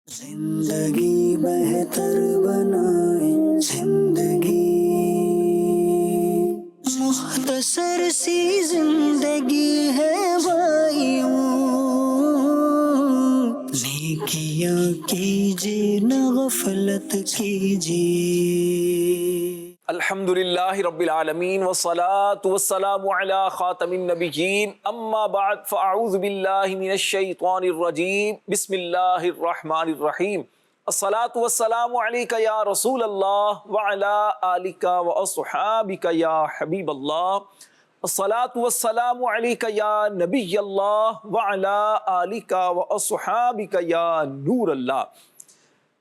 زندگی بہتر بنائیں زندگی، مختصر سی زندگی ہے بھائیوں، نیکیاں کیجیے نہ غفلت کیجیے۔ الحمدللہ رب العالمین والصلاة والسلام علی خاتم النبیین، اما بعد فاعوذ باللہ من الشیطان الرجیم، بسم اللہ الرحمن الرحیم۔ الصلاة والسلام علیک یا رسول اللہ وعلی آلک واصحابک یا حبیب اللہ، الصلاة والسلام علیک یا نبی اللہ وعلی آلک واصحابک یا نور اللہ۔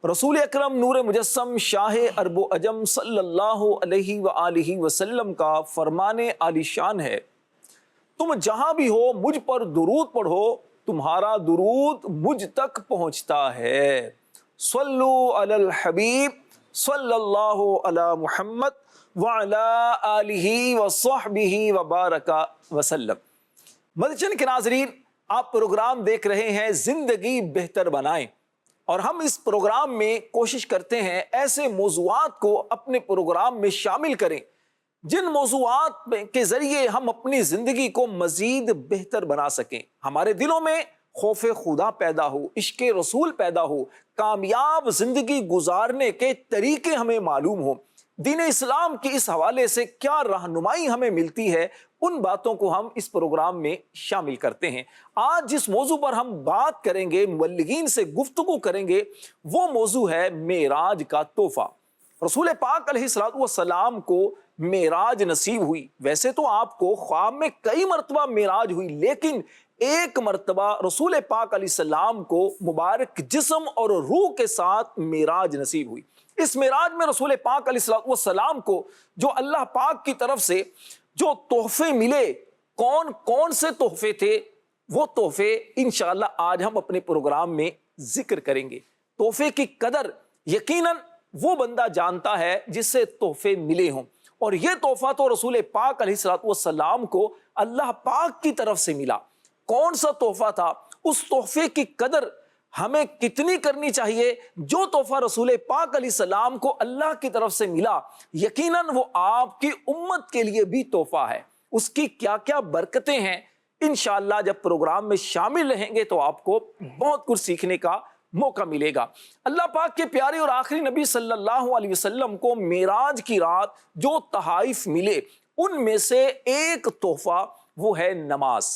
رسول اکرم نور مجسم شاہ عرب و عجم صلی اللہ علیہ وآلہ وسلم کا فرمان عالی شان ہے، تم جہاں بھی ہو مجھ پر درود پڑھو، تمہارا درود مجھ تک پہنچتا ہے۔ صلو علی الحبیب صلی اللہ علی محمد وعلی آلہ وصحبہ وبارک وسلم۔ مدچن کے ناظرین، آپ پروگرام دیکھ رہے ہیں زندگی بہتر بنائیں، اور ہم اس پروگرام میں کوشش کرتے ہیں ایسے موضوعات کو اپنے پروگرام میں شامل کریں جن موضوعات کے ذریعے ہم اپنی زندگی کو مزید بہتر بنا سکیں، ہمارے دلوں میں خوف خدا پیدا ہو، عشق رسول پیدا ہو، کامیاب زندگی گزارنے کے طریقے ہمیں معلوم ہوں، دین اسلام کی اس حوالے سے کیا رہنمائی ہمیں ملتی ہے، ان باتوں کو ہم اس پروگرام میں شامل کرتے ہیں۔ آج جس موضوع پر ہم بات کریں گے، مبلغین سے گفتگو کریں گے، وہ موضوع ہے معراج کا تحفہ۔ رسول پاک علیہ الصلوۃ والسلام کو معراج نصیب ہوئی، ویسے تو آپ کو خواب میں کئی مرتبہ معراج ہوئی، لیکن ایک مرتبہ رسول پاک علیہ السلام کو مبارک جسم اور روح کے ساتھ معراج نصیب ہوئی۔ اس معراج میں رسول پاک علیہ الصلوۃ والسلام کو جو اللہ پاک کی طرف سے جو تحفے ملے، کون کون سے تحفے تھے، وہ تحفے انشاءاللہ آج ہم اپنے پروگرام میں ذکر کریں گے۔ تحفے کی قدر یقیناً وہ بندہ جانتا ہے جس سے تحفے ملے ہوں، اور یہ تحفہ تو رسول پاک علیہ الصلوۃ والسلام کو اللہ پاک کی طرف سے ملا۔ کون سا تحفہ تھا، اس تحفے کی قدر ہمیں کتنی کرنی چاہیے؟ جو تحفہ رسول پاک علیہ السلام کو اللہ کی طرف سے ملا، یقیناً وہ آپ کی امت کے لیے بھی تحفہ ہے۔ اس کی کیا کیا برکتیں ہیں، انشاءاللہ جب پروگرام میں شامل رہیں گے تو آپ کو بہت کچھ سیکھنے کا موقع ملے گا۔ اللہ پاک کے پیارے اور آخری نبی صلی اللہ علیہ وسلم کو معراج کی رات جو تحائف ملے، ان میں سے ایک تحفہ وہ ہے نماز۔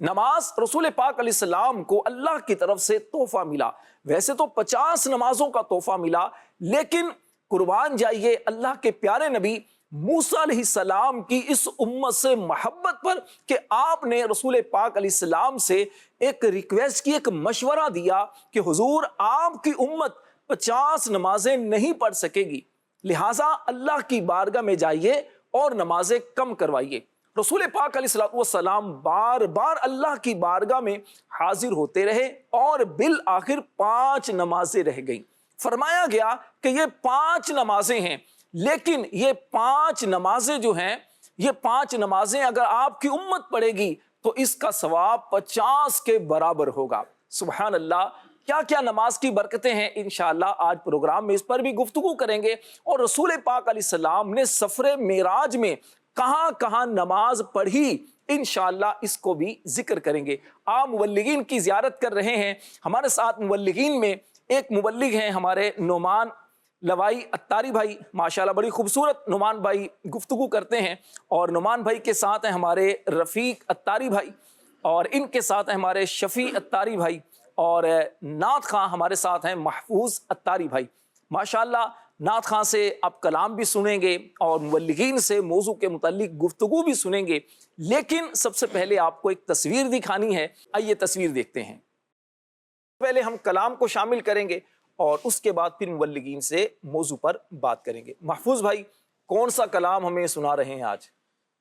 نماز رسول پاک علیہ السلام کو اللہ کی طرف سے تحفہ ملا۔ ویسے تو 50 نمازوں کا تحفہ ملا، لیکن قربان جائیے اللہ کے پیارے نبی موسیٰ علیہ السلام کی اس امت سے محبت پر کہ آپ نے رسول پاک علیہ السلام سے ایک ریکویسٹ کی، ایک مشورہ دیا کہ حضور آپ کی امت 50 نمازیں نہیں پڑھ سکے گی، لہٰذا اللہ کی بارگاہ میں جائیے اور نمازیں کم کروائیے۔ رسول پاک علیہ الصلوۃ والسلام بار بار اللہ کی بارگاہ میں حاضر ہوتے رہے، اور بالآخر 5 نمازیں رہ گئیں۔ فرمایا گیا کہ یہ 5 نمازیں ہیں، لیکن یہ 5 نمازیں جو ہیں، یہ 5 نمازیں اگر آپ کی امت پڑھے گی تو اس کا ثواب 50 کے برابر ہوگا۔ سبحان اللہ، کیا کیا نماز کی برکتیں ہیں، انشاءاللہ آج پروگرام میں اس پر بھی گفتگو کریں گے، اور رسول پاک علیہ السلام نے سفر معراج میں کہاں کہاں نماز پڑھی، انشاءاللہ اس کو بھی ذکر کریں گے۔ آپ مبلغین کی زیارت کر رہے ہیں، ہمارے ساتھ مبلغین میں ایک مبلغ ہیں ہمارے نعمان لوائی اتاری بھائی، ماشاءاللہ بڑی خوبصورت نعمان بھائی گفتگو کرتے ہیں، اور نعمان بھائی کے ساتھ ہیں ہمارے رفیق اتاری بھائی، اور ان کے ساتھ ہیں ہمارے شفیع اتاری بھائی، اور نعت خواں ہمارے ساتھ ہیں محفوظ اتاری بھائی۔ ماشاءاللہ نعت خواں سے آپ کلام بھی سنیں گے اور مبلغین سے موضوع کے متعلق گفتگو بھی سنیں گے، لیکن سب سے پہلے آپ کو ایک تصویر دکھانی ہے، آئیے تصویر دیکھتے ہیں۔ پہلے ہم کلام کو شامل کریں گے اور اس کے بعد پھر مبلغین سے موضوع پر بات کریں گے۔ محفوظ بھائی کون سا کلام ہمیں سنا رہے ہیں آج؟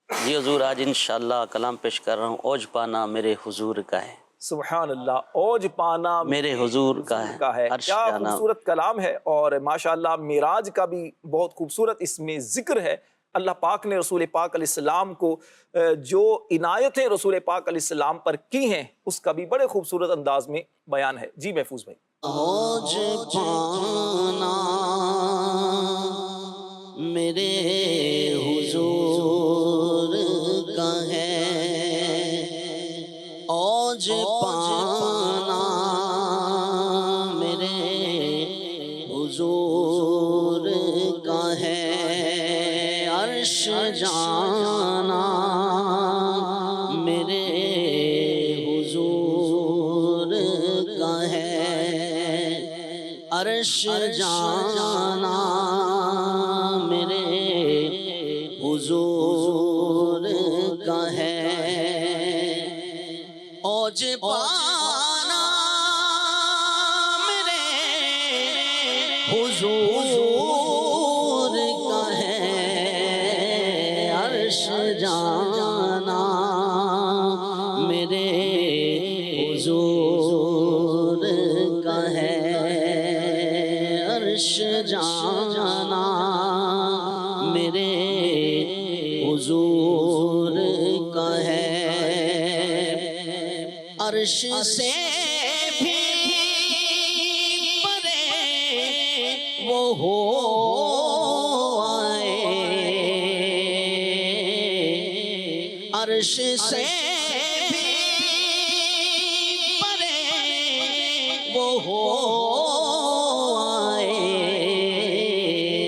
جی حضور، آج انشاءاللہ کلام پیش کر رہا ہوں، اوج پانا میرے حضور کا ہے۔ سبحان اللہ، اوج پانا میرے حضور کا ہے، عرش کیا جانا۔ خوبصورت کلام ہے، اور ماشاءاللہ معراج کا بھی بہت خوبصورت اس میں ذکر ہے۔ اللہ پاک نے رسول پاک علیہ السلام کو جو عنایتیں رسول پاک علیہ السلام پر کی ہیں، اس کا بھی بڑے خوبصورت انداز میں بیان ہے۔ جی محفوظ بھائی۔ اوج پانا میرے حضور کا ہے، اوج پانا میرے حضور کا ہے، عرش جانا میرے حضور کا ہے، عرش جانا میرے حضور کا ہے، اوج پانا میرے حضور کا ہے، عرش جانا میرے حضور کا ہے، عرش جانا میرے حضور کا ہے، عرش سے بھی پرے وہ ہو آئے، عرش سے بھی پرے وہ ہو آئے،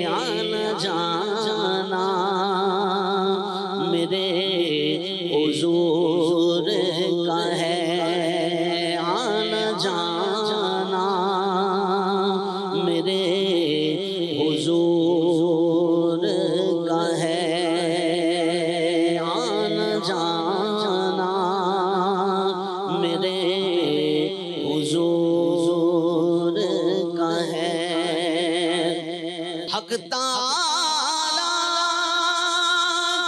آنا جانا میرے حضور کا ہے، آنا جانا میرے حضور کا ہے، آنا جانا میرے حضور کا ہے، حق تعالی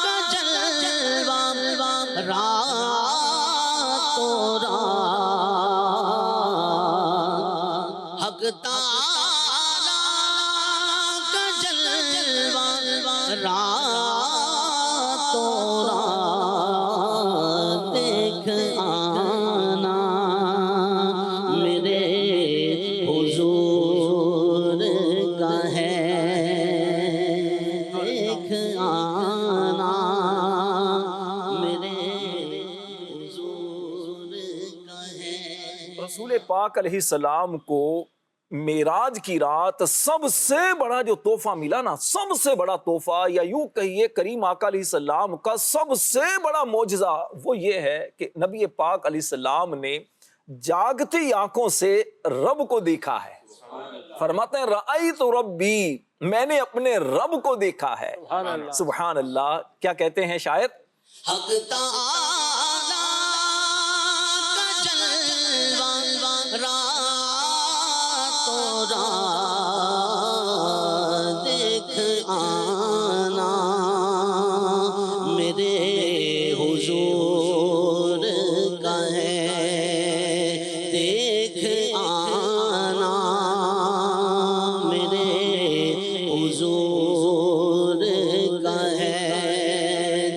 کا جلوہ رات و رات، حق تعالی کا جلوہ رات و رات، دیکھ آنا میرے حضور کا ہے، دیکھ آنا میرے حضور کا ہے۔ رسول پاک علیہ السلام کو معراج کی رات سب سے بڑا جو تحفہ ملا نا، سب سے بڑا تحفہ، یا یوں کہیے کریم آقا علیہ السلام کا سب سے بڑا معجزہ وہ یہ ہے کہ نبی پاک علیہ السلام نے جاگتی آنکھوں سے رب کو دیکھا ہے۔ فرماتے ہیں رأیت ربی، میں نے اپنے رب کو دیکھا ہے۔ سبحان اللہ۔ کیا کہتے ہیں شاعر؟ حق تعالی کا جلوہ رات و رات، دیکھ آنا میرے حضور کا ہے، دیکھ آنا میرے حضور کا ہے،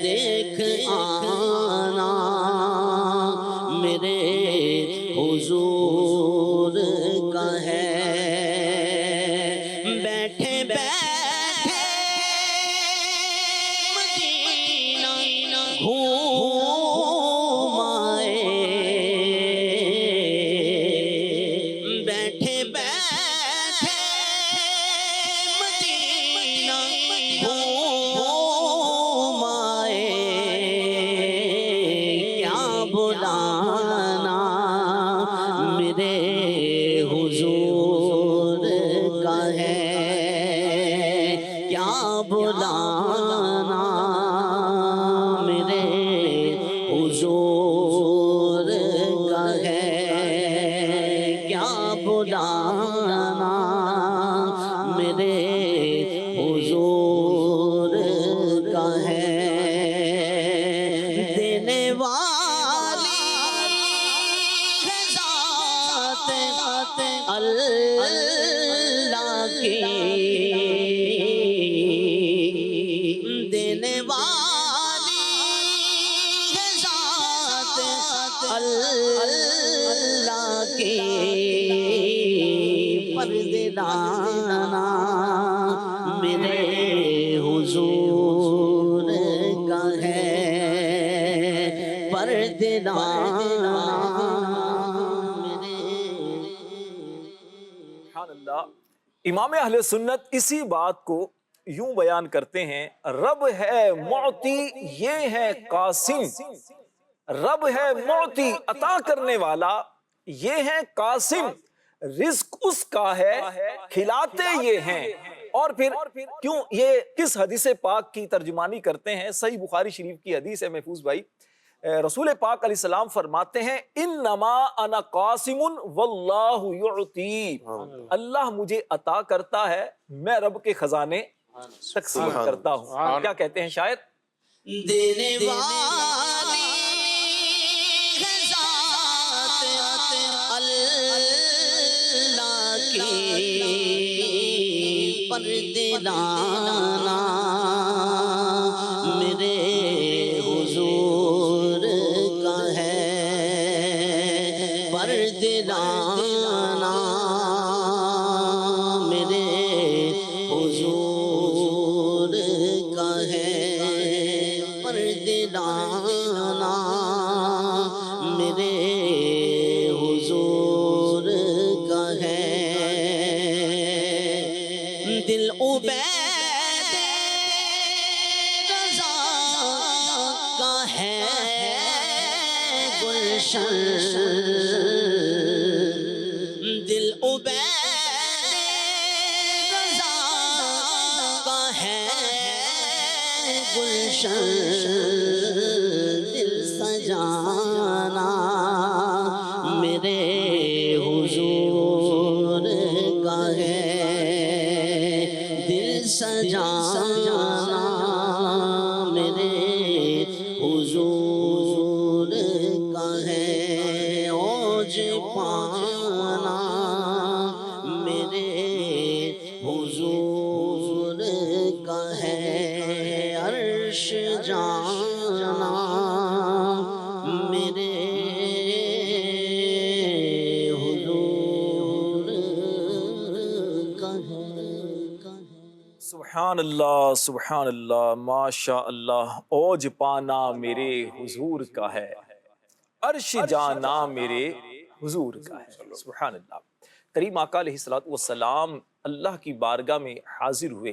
دیکھ آنا میرے حضور کا ہے، بیٹھے بیٹھے مدینہ گھوم آئے، بیٹھے بیٹھے مدینہ گھوم آئے، کیا بلانا میرے حضور کا ہے، کیا بلانا میرے حضور کا ہے، کیا بلانا میرے حضور کا ہے، دینے والی ہے ذات اللہ کی، دینے والی ہے ذات اللہ کی، لانا میرے حضور کا ہے، پردے لانا سبحان اللہ۔ امام اہل سنت اسی بات کو یوں بیان کرتے ہیں، رب ہے معطی، یہ ہے قاسم۔ رب ہے معطی، عطا کرنے والا، یہ ہے قاسم۔ رزق اس کا ہے، کھلاتے یہ ہیں۔ اور پھر کیوں یہ کس حدیث پاک کی ترجمانی کرتے ہیں؟ صحیح بخاری شریف کی حدیث ہے محفوظ بھائی، رسول پاک علیہ السلام فرماتے ہیں انما انا قاسم واللہ یعطی، اللہ مجھے عطا کرتا ہے، میں رب کے خزانے تقسیم کرتا ہوں۔ کیا کہتے ہیں شاید؟ دینے والی ذات اللہ کی، پردے لانا میرے حضور کا ہے، پردے لانا میرے حضور کا ہے، پردے لانا میرے حضور کا ہے۔ دل عبید رضا کا ہے گلشن، دل عبید رضا کا ہے گلشن، دل سجانا میرے حضور کا ہے، دل سجانا میرے حضور کا ہے، اوج پانا میرے حضور کا ہے، عرش جانا میرے حضور کا ہے۔ سبحان اللہ، سبحان اللہ، ماشاء اللہ۔ اوج پانا میرے حضور کا ہے، عرش جانا میرے حضور کا ہے۔ سبحان اللہ۔ کریم آقا علیہ الصلوۃ والسلام اللہ کی بارگاہ میں حاضر ہوئے،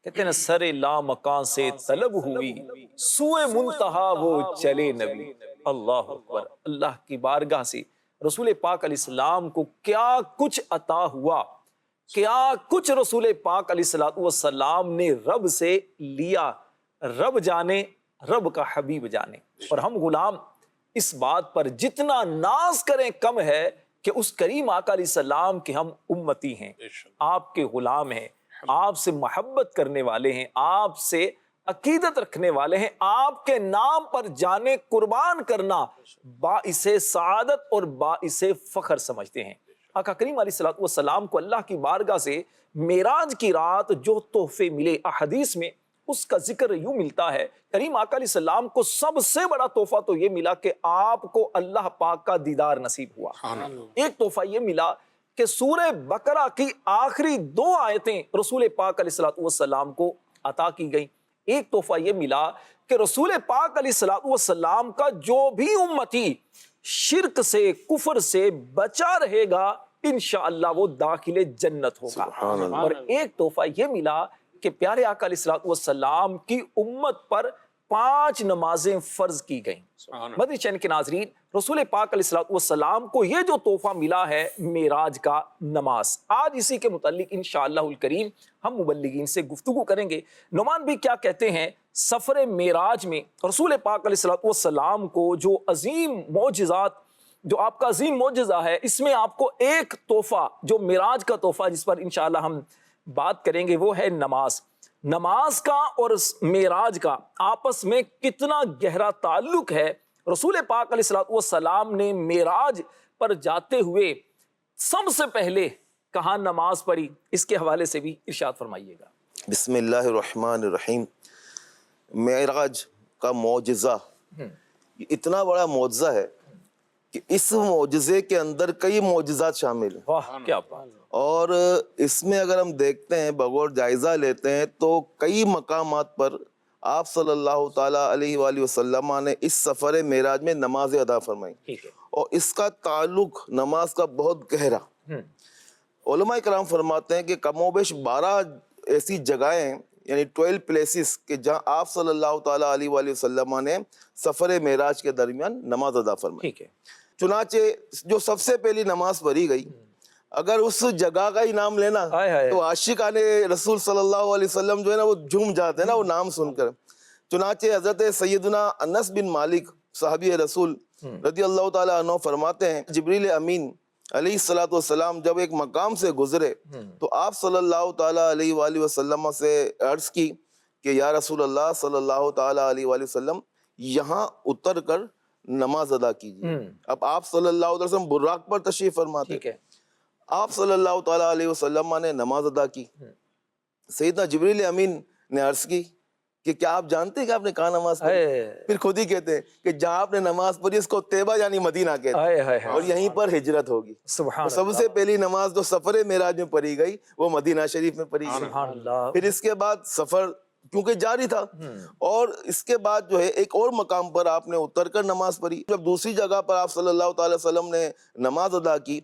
کہتے ہیں سر لا مکان سے طلب ہوئی، سوئے منتہا وہ چلے نبی۔ اللہ اکبر۔ اللہ کی بارگاہ سے رسول پاک علیہ السلام کو کیا کچھ عطا ہوا، کیا کچھ رسول پاک علیہ السلام نے رب سے لیا، رب جانے، رب کا حبیب جانے۔ اور ہم غلام اس بات پر جتنا ناز کریں کم ہے کہ اس کریم آقا علیہ السلام کے ہم امتی ہیں، آپ کے غلام ہیں، آپ سے محبت کرنے والے ہیں، آپ سے عقیدت رکھنے والے ہیں، آپ کے نام پر جانے قربان کرنا باعث سعادت اور باعث فخر سمجھتے ہیں۔ آقا کریم علیہ السلام کو اللہ کی بارگاہ سے معراج کی رات جو تحفے ملے، احادیث میں اس کا ذکر یوں ملتا ہے، کریم آقا علیہ السلام کو سب سے بڑا تحفہ تو یہ ملا کہ آپ کو اللہ پاک کا دیدار نصیب ہوا۔ ایک تحفہ یہ ملا کہ سورہ بقرہ کی آخری 2 آیتیں رسول پاک علیہ السلام کو عطا کی گئیں۔ ایک تحفہ یہ ملا کہ رسول پاک علیہ السلام کا جو بھی امتی شرک سے، کفر سے بچا رہے گا، انشاءاللہ وہ داخل جنت ہوگا۔ اور ایک تحفہ یہ ملا کہ پیارے آقا علیہ السلام کی امت پر 5 نمازیں فرض کی گئیں۔ مدنی چینل کے ناظرین، رسول پاک علیہ السلام کو یہ جو تحفہ ملا ہے معراج کا نماز، آج اسی کے متعلق انشاءاللہ الکریم ہم مبلغین سے گفتگو کریں گے۔ نعمان بھی کیا کہتے ہیں، سفر معراج میں رسول پاک علیہ السلام کو جو عظیم معجزات، جو آپ کا عظیم معجزہ ہے، اس میں آپ کو ایک تحفہ جو معراج کا تحفہ جس پر انشاءاللہ ہم بات کریں گے وہ ہے نماز۔ نماز کا اور معراج کا آپس میں کتنا گہرا تعلق ہے۔ رسول پاک علیہ السلام نے معراج پر جاتے ہوئے سب سے پہلے کہاں نماز پڑھی، اس کے حوالے سے بھی ارشاد فرمائیے گا۔ بسم اللہ الرحمن الرحیم۔ معراج کا معجزہ یہ اتنا بڑا معجزہ ہے کہ اس معجزے کے اندر کئی معجزات شامل ہیں، واہ کیا بات۔ اور اس میں اگر ہم دیکھتے ہیں بغور جائزہ لیتے ہیں تو کئی مقامات پر آپ صلی اللہ تعالیٰ علیہ وآلہ وسلم نے اس سفر معراج میں نماز ادا فرمائی، اور اس کا تعلق نماز کا بہت گہرا۔ علماء کرام فرماتے ہیں کہ کم و بیش 12 ایسی جگہیں یعنی 12 پلیسز کہ جہاں آپ صلی اللہ تعالیٰ علیہ وآلہ وسلم نے سفر معراج کے درمیان نماز ادا فرمائی۔ چنانچہ جو سب سے پہلی نماز پڑھی گئی، اگر اس جگہ کا ہی نام لینا تو عاشقان رسول صلی اللہ علیہ وسلم جو ہے نا وہ جھوم جاتے ہیں نا وہ نام سن کر۔ چنانچہ حضرت سیدنا انس بن مالک صحابی رسول رضی اللہ تعالیٰ عنہ فرماتے ہیں جبریل امین علیہ الصلوۃ والسلام جب ایک مقام سے گزرے تو آپ صلی اللہ تعالیٰ علیہ وآلہ وسلم سے عرض کی کہ یا رسول اللہ صلی اللہ تعالیٰ علیہ وآلہ وسلم یہاں اتر کر نماز ادا کیجیے۔ اب آپ صلی اللہ علیہ وسلم براق پر تشریف فرماتے، آپ صلی اللہ تعالیٰ علیہ وسلم نے نماز ادا کی۔ سیدنا جبریل امین نے عرض کی کہ کیا آپ جانتے ہیں کہ آپ نے کہاں نماز پڑھی؟ پھر خود ہی کہتے ہیں کہ جہاں آپ نے نماز پڑھی اس کو طیبہ یعنی مدینہ کہتے ہیں، اور یہیں پر ہجرت ہوگی۔ سب سے پہلی نماز جو سفر معراج میں پڑھی گئی وہ مدینہ شریف میں پڑھی گئی۔ پھر اس کے بعد سفر کیونکہ جاری تھا، اور اس کے بعد جو ہے ایک اور مقام پر آپ نے اتر کر نماز پڑھی۔ جب دوسری جگہ پر آپ صلی اللہ تعالی وسلم نے نماز ادا کی،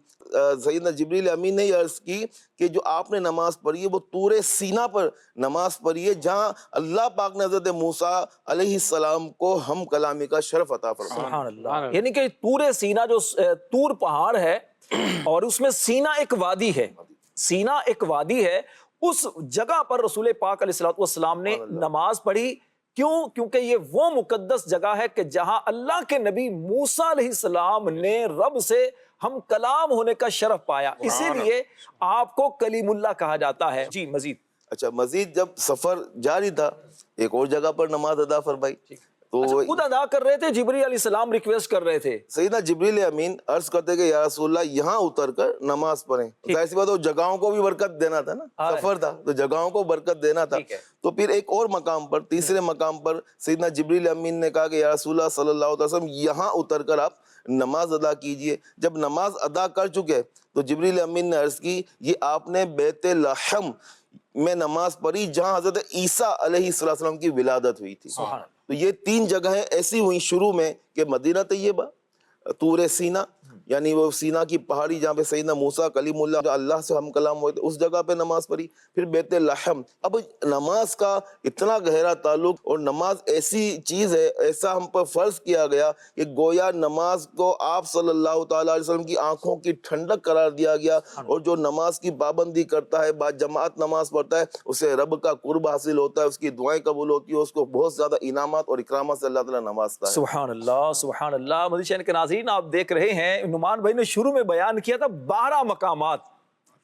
سیدنا جبریل امین نے یہ عرض کی کہ جو آپ نے نماز پڑھی ہے وہ طور سینا پر نماز پڑھی ہے، جہاں اللہ پاک نے حضرت موسیٰ علیہ السلام کو ہم کلامی کا شرف عطا فرمایا۔ سبحان اللہ، یعنی کہ طور سینا جو طور پہاڑ ہے اور اس میں سینا ایک وادی ہے، سینا ایک وادی ہے، اس جگہ پر رسول پاک علیہ السلام نے نماز پڑھی۔ کیوں؟ کیونکہ یہ وہ مقدس جگہ ہے کہ جہاں اللہ کے نبی موسیٰ علیہ السلام نے رب سے ہم کلام ہونے کا شرف پایا، اسی لیے آپ کو کلیم اللہ کہا جاتا ہے۔ جی مزید؟ اچھا، مزید جب سفر جاری تھا ایک اور جگہ پر نماز ادا فرمائی تو خود ادا کر رہے تھے، جبریل علیہ السلام ریکویسٹ کر رہے تھے۔ سیدنا جبریل امین عرض کرتے کہ یا رسول اللہ یہاں اتر کر نماز پڑھیں۔ ظاہر سی بات ہے جگہوں کو بھی برکت دینا تھا نا، سفر تھا تو جگہوں کو برکت دینا تھا۔ تو پھر ایک اور مقام پر، تیسرے مقام پر سیدنا جبریل امین نے کہا کہ یا رسول اللہ صلی اللہ علیہ وسلم یہاں اتر کر آپ نماز ادا کیجئے۔ جب نماز ادا کر چکے تو جبریل امین نے عرض کی یہ آپ نے بیت لحم میں نماز پڑھی جہاں حضرت عیسیٰ علیہ السلام کی ولادت ہوئی تھی۔ تو یہ 3 جگہیں ایسی ہوئی شروع میں کہ مدینہ طیبہ، طور سینا یعنی وہ سینا کی پہاڑی جہاں پہ سیدنا موسیٰ کلیم اللہ جو اللہ سے ہم کلام ہوئے تھے اس جگہ پہ نماز پڑھی، پھر بیت لحم۔ اب نماز کا اتنا گہرا تعلق، اور نماز ایسی چیز ہے، ایسا ہم پر فرض کیا گیا کہ گویا نماز کو آپ صلی اللہ تعالیٰ علیہ وسلم کی آنکھوں کی ٹھنڈک قرار دیا گیا، اور جو نماز کی پابندی کرتا ہے، با جماعت نماز پڑھتا ہے، اسے رب کا قرب حاصل ہوتا ہے، اس کی دعائیں قبول ہوتی ہے، اس کو بہت زیادہ انعامات اور اکرامات سے اللہ تعالیٰ نوازتا ہے۔ سبحان اللہ، سبحان اللہ۔ مزید شان کے ناظرین، آپ دیکھ رہے ہیں نعمان بھائی نے شروع میں بیان کیا تھا 12 مقامات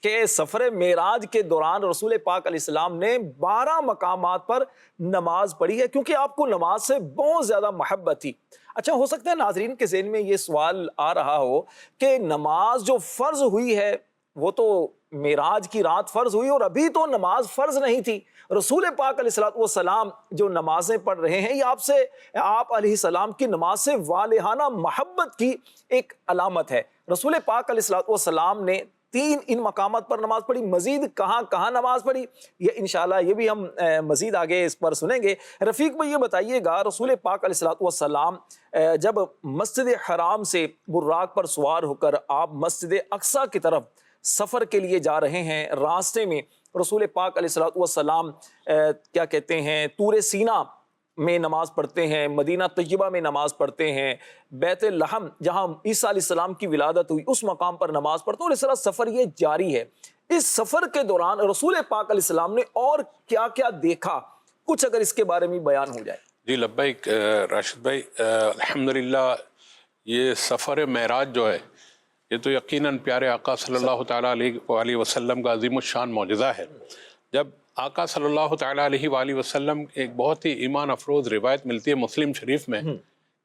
کہ سفر معراج کے دوران رسول پاک علیہ السلام نے 12 مقامات پر نماز پڑھی ہے، کیونکہ آپ کو نماز سے بہت زیادہ محبت تھی۔ اچھا، ہو سکتا ہے ناظرین کے ذہن میں یہ سوال آ رہا ہو کہ نماز جو فرض ہوئی ہے وہ تو معراج کی رات فرض ہوئی، اور ابھی تو نماز فرض نہیں تھی۔ رسول پاک علیہ السلام جو نمازیں پڑھ رہے ہیں یہ آپ علیہ السلام کی نماز سے والہانہ محبت کی ایک علامت ہے۔ رسول پاک علیہ السلام نے 3 ان مقامات پر نماز پڑھی، مزید کہاں کہاں نماز پڑھی یہ انشاءاللہ یہ بھی ہم مزید آگے اس پر سنیں گے۔ رفیق بھائی یہ بتائیے گا، رسول پاک علیہ السلام جب مسجد حرام سے براق پر سوار ہو کر آپ مسجد اقصیٰ کی طرف سفر کے لیے جا رہے ہیں، راستے میں رسول پاک علیہ السلام کیا کہتے ہیں طور سینا میں نماز پڑھتے ہیں، مدینہ طیبہ میں نماز پڑھتے ہیں، بیت لحم جہاں عیسیٰ علیہ السلام کی ولادت ہوئی اس مقام پر نماز پڑھتے ہیں، اور اس طرح سفر یہ جاری ہے۔ اس سفر کے دوران رسول پاک علیہ السلام نے اور کیا کیا دیکھا، کچھ اگر اس کے بارے میں بیان ہو جائے۔ جی لبیک راشد بھائی، الحمدللہ یہ سفر معراج جو ہے یہ تو یقیناً پیارے آقا صلی اللہ تعالیٰ علیہ وآلہ وسلم کا عظیم الشان معجزہ ہے۔ جب آقا صلی اللہ تعالیٰ علیہ وآلہ وسلم ایک بہت ہی ایمان افروز روایت ملتی ہے مسلم شریف میں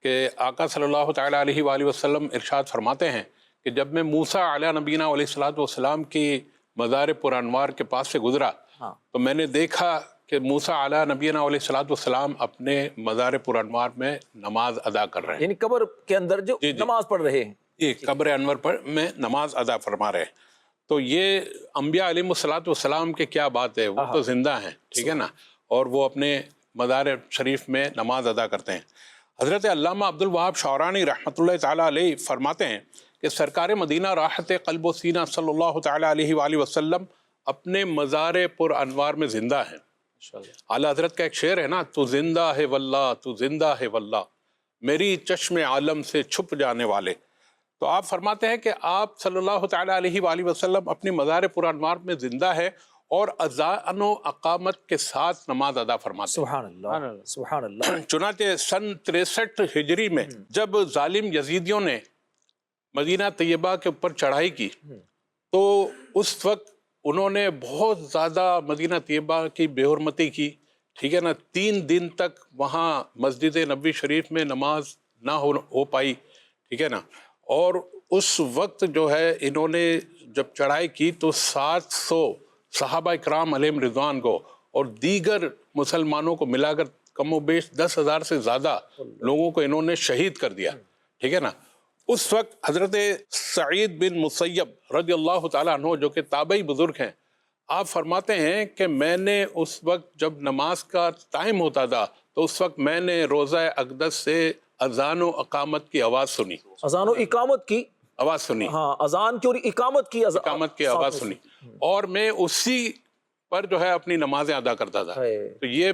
کہ آقا صلی اللہ تعالیٰ علیہ وآلہ وسلم ارشاد فرماتے ہیں کہ جب میں موسیٰ علیہ نبینا علیہ الصلوۃ والسلام کی مزار پرانوار کے پاس سے گزرا تو میں نے دیکھا کہ موسیٰ علیہ نبینا علیہ الصلوۃ والسلام اپنے مزار پرانوار میں نماز ادا کر رہے ہیں، یعنی قبر کے اندر جو نماز پڑھ رہے ہیں، قبر انور پر میں نماز ادا فرما رہے ہیں۔ تو یہ انبیاء علیہ الصلوۃ والسلام کے کیا بات ہے، وہ تو زندہ ہیں، ٹھیک ہے نا، اور وہ اپنے مزار شریف میں نماز ادا کرتے ہیں۔ حضرت علامہ عبد الوہاب شعرانی رحمۃ اللہ تعالیٰ علیہ فرماتے ہیں کہ سرکار مدینہ راحت قلب و سینہ صلی اللہ تعالیٰ علیہ وآلہ وسلم اپنے مزار پر انوار میں زندہ ہیں۔ اعلیٰ حضرت کا ایک شعر ہے نا، تو زندہ ہے واللہ، تو زندہ ہے واللہ، میری چشم عالم سے چھپ جانے والے۔ تو آپ فرماتے ہیں کہ آپ صلی اللہ تعالیٰ علیہ وآلہ وسلم اپنی مزار پر انوار میں زندہ ہے اور اذان و اقامت کے ساتھ نماز ادا فرماتے ہیں۔ سبحان اللہ، سبحان اللہ۔ چنانچہ سن 63 ہجری میں جب ظالم یزیدیوں نے مدینہ طیبہ کے اوپر چڑھائی کی تو اس وقت انہوں نے بہت زیادہ مدینہ طیبہ کی بے حرمتی کی، ٹھیک ہے نا، 3 دن تک وہاں مسجد نبوی شریف میں نماز نہ ہو پائی، ٹھیک ہے نا، اور اس وقت جو ہے انہوں نے جب چڑھائی کی تو 700 صحابہ اکرام علیہم رضوان کو اور دیگر مسلمانوں کو ملا کر کم و بیش 10,000 سے زیادہ لوگوں کو انہوں نے شہید کر دیا، ٹھیک ہے نا۔ اس وقت حضرت سعید بن مسیب رضی اللہ تعالیٰ عنہ جو کہ تابعی بزرگ ہیں، آپ فرماتے ہیں کہ میں نے اس وقت جب نماز کا ٹائم ہوتا تھا تو اس وقت میں نے روضہ اقدس سے اذان و اقامت کی آواز سنی، اذان و اقامت کی آواز سنی، ہاں، اذان کی اور اقامت کی آواز سنی، اور میں اسی پر جو ہے اپنی نمازیں ادا کرتا تھا۔ تو یہ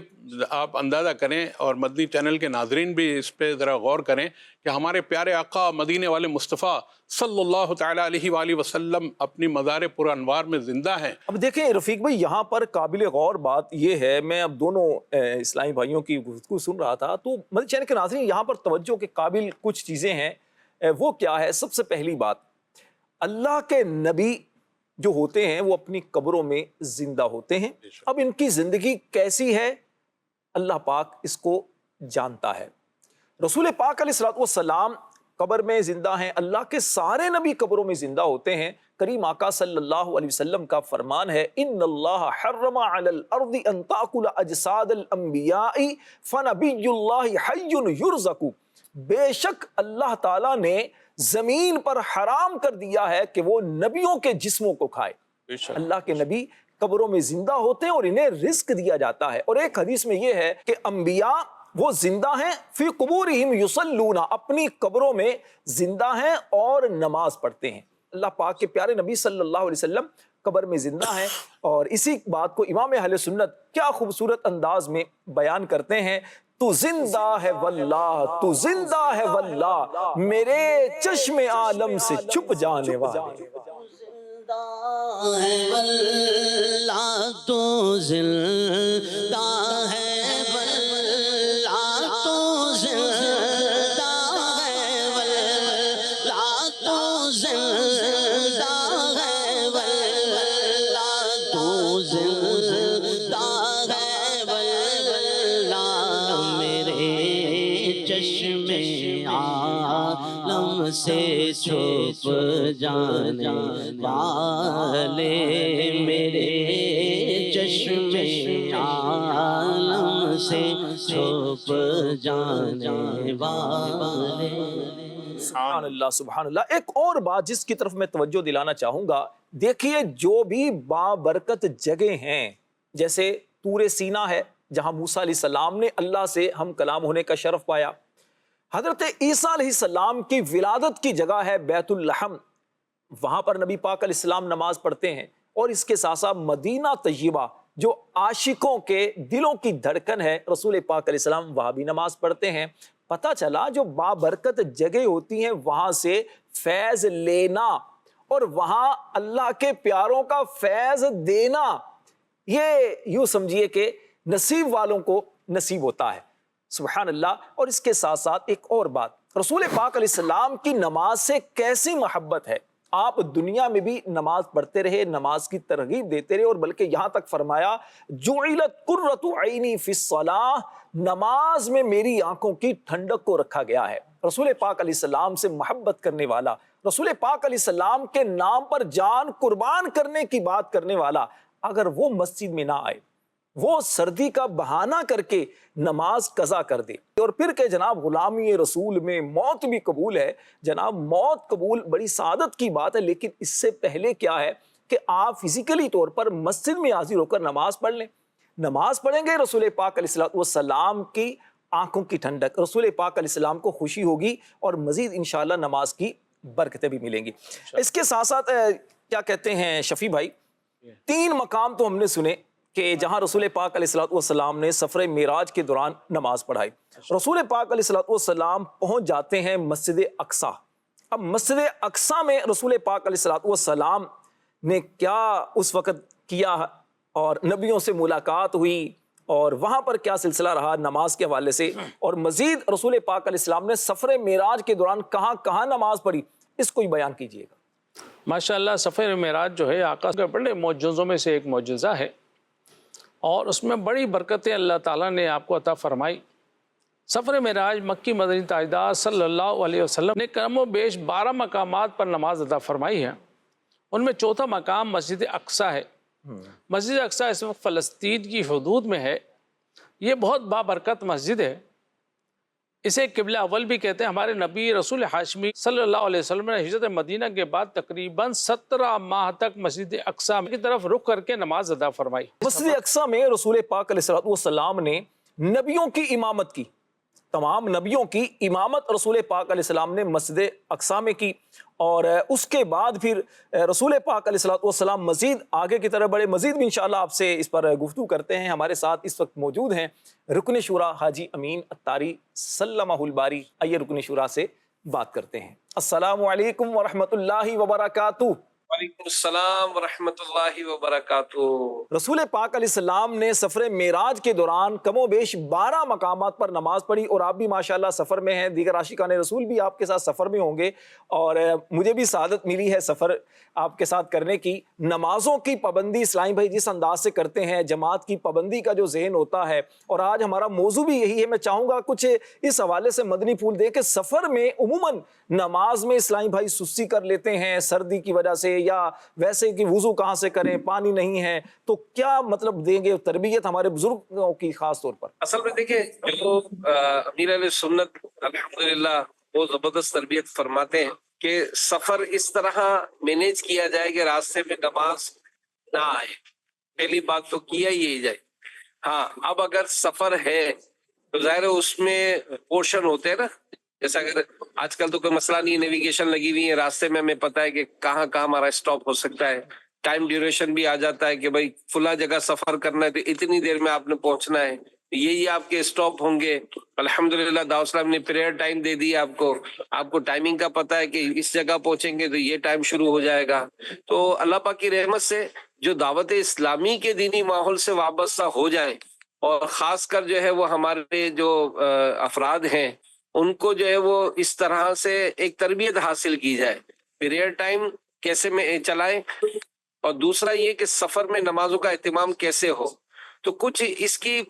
آپ اندازہ کریں، اور مدنی چینل کے ناظرین بھی اس پہ ذرا غور کریں کہ ہمارے پیارے آقا مدینے والے مصطفیٰ صلی اللہ تعالیٰ علیہ وآلہ وسلم اپنی مزار پر انوار میں زندہ ہیں۔ اب دیکھیں رفیق بھائی، یہاں پر قابل غور بات یہ ہے، میں اب دونوں اسلامی بھائیوں کی گفتگو سن رہا تھا تو مدنی چینل کے ناظرین یہاں پر توجہ کے قابل کچھ چیزیں ہیں۔ وہ کیا ہے؟ سب سے پہلی بات، اللہ کے نبی جو ہوتے ہیں وہ اپنی قبروں میں زندہ ہوتے ہیں۔ اب ان کی زندگی کیسی ہے اللہ پاک اس کو جانتا ہے۔ رسول پاک علیہ السلام قبر میں زندہ ہیں، اللہ کے سارے نبی قبروں میں زندہ ہوتے ہیں۔ کریم آقا صلی اللہ علیہ وسلم کا فرمان ہے، ان اللہ حرم علی الارض ان تاکل اجساد الانبیاء فنبی اللہ حی یرزق۔ بے شک اللہ تعالیٰ نے زمین پر حرام کر دیا ہے کہ وہ نبیوں کے جسموں کو کھائے۔ اللہ کے نبی قبروں میں زندہ ہوتے ہیں اور انہیں رزق دیا جاتا ہے۔ اور ایک حدیث میں یہ ہے کہ انبیاء وہ زندہ ہیں، فی قبورہم یصلون، اپنی قبروں میں زندہ ہیں اور نماز پڑھتے ہیں۔ اللہ پاک کے پیارے نبی صلی اللہ علیہ وسلم قبر میں زندہ ہیں، اور اسی بات کو امام اہل سنت کیا خوبصورت انداز میں بیان کرتے ہیں، تو زندہ ہے واللہ، تو زندہ ہے واللہ، میرے چشم عالم سے چھپ جانے والے۔ زندہ ہے واللہ، تو زندہ ہے واللہ، تو زندہ ہے واللہ، تو زندہ ہے واللہ، تو زندہ ہے واللہ، میرے چشم عالم سے چھپ جانے والے، میرے چشم عالم سے چھپ جانے والے۔ سبحان اللہ، سبحان اللہ۔ ایک اور بات جس کی طرف میں توجہ دلانا چاہوں گا، دیکھیے جو بھی بابرکت جگہ ہیں، جیسے طور سینا ہے جہاں موسیٰ علیہ السلام نے اللہ سے ہم کلام ہونے کا شرف پایا، حضرت عیسیٰ علیہ السلام کی ولادت کی جگہ ہے بیت اللحم، وہاں پر نبی پاک علیہ السلام نماز پڑھتے ہیں، اور اس کے ساتھ ساتھ مدینہ طیبہ جو عاشقوں کے دلوں کی دھڑکن ہے، رسول پاک علیہ السلام وہاں بھی نماز پڑھتے ہیں۔ پتہ چلا جو بابرکت جگہ ہوتی ہیں وہاں سے فیض لینا اور وہاں اللہ کے پیاروں کا فیض دینا، یہ یوں سمجھیے کہ نصیب والوں کو نصیب ہوتا ہے۔ سبحان اللہ۔ اور اس کے ساتھ ساتھ ایک اور بات، رسول پاک علیہ السلام کی نماز سے کیسی محبت ہے، آپ دنیا میں بھی نماز پڑھتے رہے، نماز کی ترغیب دیتے رہے، اور بلکہ یہاں تک فرمایا جعلت قرۃ عینی فی الصلاۃ، نماز میں میری آنکھوں کی ٹھنڈک کو رکھا گیا ہے۔ رسول پاک علیہ السلام سے محبت کرنے والا، رسول پاک علیہ السلام کے نام پر جان قربان کرنے کی بات کرنے والا، اگر وہ مسجد میں نہ آئے، وہ سردی کا بہانہ کر کے نماز قضا کر دے اور پھر کہ جناب غلامی رسول میں موت بھی قبول ہے، جناب موت قبول بڑی سعادت کی بات ہے، لیکن اس سے پہلے کیا ہے کہ آپ فزیکلی طور پر مسجد میں حاضر ہو کر نماز پڑھ لیں. نماز پڑھیں گے رسول پاک علیہ السلام کی آنکھوں کی ٹھنڈک، رسول پاک علیہ السلام کو خوشی ہوگی اور مزید انشاءاللہ نماز کی برکتیں بھی ملیں گی. اس کے ساتھ ساتھ کیا کہتے ہیں شفیع بھائی، 3 مقام تو ہم نے سنے کہ جہاں رسول پاک علیہ السلام نے سفر معراج کے دوران نماز پڑھائی. رسول پاک علیہ السلام پہنچ جاتے ہیں مسجد اقصیٰ. اب مسجد اقصیٰ میں رسول پاک علیہ السلام نے کیا اس وقت کیا اور نبیوں سے ملاقات ہوئی اور وہاں پر کیا سلسلہ رہا نماز کے حوالے سے، اور مزید رسول پاک علیہ السلام نے سفر معراج کے دوران کہاں کہاں نماز پڑھی، اس کو ہی بیان کیجیے گا. ماشاءاللہ سفر معراج جو ہے آقا کے بڑے معجزوں میں سے ایک معجزہ ہے، اور اس میں بڑی برکتیں اللہ تعالیٰ نے آپ کو عطا فرمائی. سفر معراج مکی مدنی تاجدار صلی اللہ علیہ وسلم نے کم و بیش 12 مقامات پر نماز عطا فرمائی ہے. ان میں چوتھا مقام مسجد اقصیٰ ہے. مسجد اقصیٰ اس وقت فلسطین کی حدود میں ہے. یہ بہت بابرکت مسجد ہے. اسے قبلہ اول بھی کہتے ہیں. ہمارے نبی رسول ہاشمی صلی اللہ علیہ وسلم نے ہجرت مدینہ کے بعد تقریباً 17 ماہ تک مسجد اقصیٰ کی طرف رخ کر کے نماز ادا فرمائی. مسجد اقصیٰ میں رسول پاک علیہ السلام نے نبیوں کی امامت کی، تمام نبیوں کی امامت رسول پاک علیہ السلام نے مسجد اقصیٰ میں کی. اور اس کے بعد پھر رسول پاک علیہ السلام مزید آگے کی طرف بڑھے. مزید بھی انشاءاللہ آپ سے اس پر گفتگو کرتے ہیں. ہمارے ساتھ اس وقت موجود ہیں رکن شورا حاجی امین اتاری سلمہ الباری. آئیے رکن شورا سے بات کرتے ہیں. السلام علیکم ورحمۃ اللہ وبرکاتہ. وعلیکم السلام ورحمۃ اللہ وبرکاتہ. رسول پاک علیہ السلام نے سفر معراج کے دوران کم و بیش 12 مقامات پر نماز پڑھی، اور آپ بھی ماشاءاللہ سفر میں ہیں، دیگر عاشقان رسول بھی آپ کے ساتھ سفر میں ہوں گے، اور مجھے بھی سعادت ملی ہے سفر آپ کے ساتھ کرنے کی. نمازوں کی پابندی اسلامی بھائی جس انداز سے کرتے ہیں، جماعت کی پابندی کا جو ذہن ہوتا ہے، اور آج ہمارا موضوع بھی یہی ہے. میں چاہوں گا کچھ اس حوالے سے مدنی پھول دیں کہ سفر میں عموماً نماز میں اسلامی بھائی سستی کر لیتے ہیں سردی کی وجہ سے، یا ویسے کہ وضو کہاں سے کریں، پانی نہیں ہے، تو کیا مطلب دیں گے تربیت ہمارے بزرگوں کی خاص طور پر؟ اصل میں دیکھیں جو امیر علیہ سنت الحمدللہ وہ زبردست تربیت فرماتے ہیں کہ سفر اس طرح مینیج کیا جائے کہ راستے میں نماز نہ آئے. پہلی بات تو کیا ہی جائے. ہاں اب اگر سفر ہے تو ظاہر ہے اس میں پورشن ہوتے ہیں نا، جیسا اگر آج کل تو کوئی مسئلہ نہیں ہے، نیویگیشن لگی ہوئی ہے، راستے میں ہمیں پتہ ہے کہ کہاں کہاں ہمارا اسٹاپ ہو سکتا ہے. ٹائم ڈیوریشن بھی آ جاتا ہے کہ بھائی فلاں جگہ سفر کرنا ہے تو اتنی دیر میں آپ نے پہنچنا ہے، یہی آپ کے اسٹاپ ہوں گے. الحمدللہ دعوت اسلام نے پیریڈ ٹائم دے دی آپ کو ٹائمنگ کا پتہ ہے کہ اس جگہ پہنچیں گے تو یہ ٹائم شروع ہو جائے گا. تو اللہ پاک کی رحمت سے جو دعوت اسلامی کے دینی ماحول سے وابستہ ہو جائیں، اور خاص کر جو ہے وہ ہمارے جو افراد ہیں ان کو جو ہے وہ اس طرح سے ایک تربیت حاصل کی جائے، پیریڈ ٹائم کیسے میں چلائیں، اور دوسرا یہ کہ سفر میں نمازوں کا اہتمام کیسے ہو. تو کچھ اس کی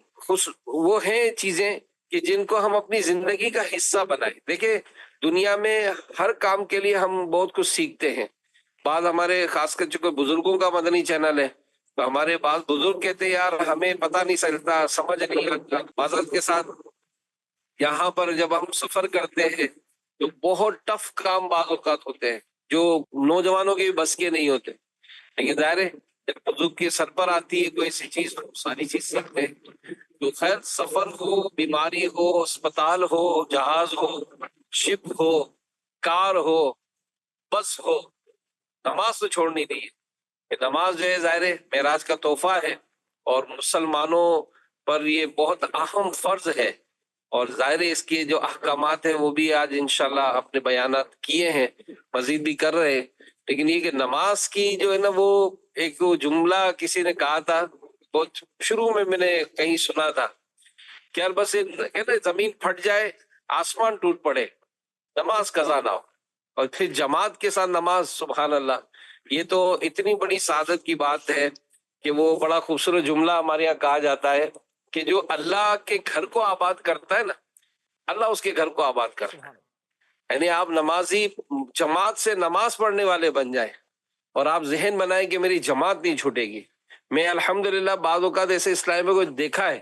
وہ ہیں چیزیں کہ جن کو ہم اپنی زندگی کا حصہ بنائیں. دیکھیں دنیا میں ہر کام کے لیے ہم بہت کچھ سیکھتے ہیں. بعض ہمارے خاص کر چونکہ بزرگوں کا مدنی چینل ہے تو ہمارے بعض بزرگ کہتے ہیں یار ہمیں پتہ نہیں چلتا، سمجھ نہیں آتا. معذرت کے ساتھ یہاں پر جب ہم سفر کرتے ہیں تو بہت ٹف کام بعض اوقات ہوتے ہیں جو نوجوانوں کے بھی بس کے نہیں ہوتے، لیکن ظاہر ہے جب بزرگ کے سر پر آتی ہے کوئی ایسی چیز تو ساری چیز سیکھتے ہیں. تو خیر سفر ہو، بیماری ہو، اسپتال ہو، جہاز ہو، شپ ہو، کار ہو، بس ہو، نماز تو چھوڑنی نہیں ہے. کہ نماز جو ہے ظاہر ہے معراج کا تحفہ ہے اور مسلمانوں پر یہ بہت اہم فرض ہے، اور ظاہر اس کے جو احکامات ہیں وہ بھی آج انشاءاللہ اپنے بیانات کیے ہیں، مزید بھی کر رہے ہیں. لیکن یہ کہ نماز کی جو ہے نا وہ ایک وہ جملہ کسی نے کہا تھا بہت شروع میں نے کہیں سنا تھا کہ یار بس کہتے زمین پھٹ جائے، آسمان ٹوٹ پڑے، نماز قضا نہ ہو، اور پھر جماعت کے ساتھ نماز. سبحان اللہ، یہ تو اتنی بڑی سعادت کی بات ہے کہ وہ بڑا خوبصورت جملہ ہمارے یہاں کہا جاتا ہے کہ جو اللہ کے گھر کو آباد کرتا ہے نا، اللہ اس کے گھر کو آباد کرتا ہے. یعنی آپ نمازی جماعت سے نماز پڑھنے والے بن جائیں اور آپ ذہن بنائیں کہ میری جماعت نہیں چھوٹے گی. میں الحمدللہ بعض اوقات ایسے اسلام میں کچھ دیکھا ہے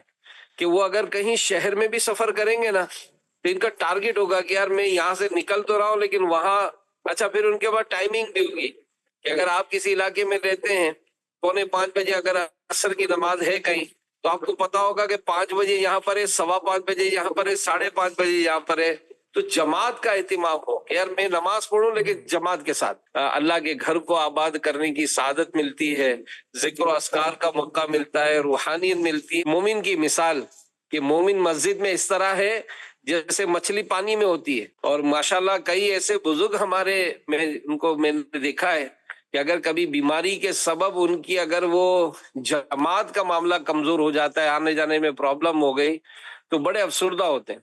کہ وہ اگر کہیں شہر میں بھی سفر کریں گے نا تو ان کا ٹارگٹ ہوگا کہ یار میں یہاں سے نکل تو رہا ہوں لیکن وہاں اچھا، پھر ان کے بعد ٹائمنگ بھی ہوگی کہ اگر آپ کسی علاقے میں رہتے ہیں 4:45 بجے اگر عصر کی نماز ہے کہیں تو آپ کو پتا ہوگا کہ 5 بجے یہاں پر ہے، 5:15 بجے یہاں پر ہے، 5:30 بجے یہاں پر ہے. تو جماعت کا اہتمام ہو کہ یار میں نماز پڑھوں لیکن جماعت کے ساتھ. اللہ کے گھر کو آباد کرنے کی سعادت ملتی ہے، ذکر و اذکار کا موقع ملتا ہے، روحانیت ملتی ہے. مومن کی مثال کہ مومن مسجد میں اس طرح ہے جیسے مچھلی پانی میں ہوتی ہے. اور ماشاءاللہ کئی ایسے بزرگ ہمارے میں نے دیکھا ہے کہ اگر کبھی بیماری کے سبب ان کی اگر وہ جماعت کا معاملہ کمزور ہو جاتا ہے، آنے جانے میں پرابلم ہو گئی، تو بڑے افسردہ ہوتے ہیں.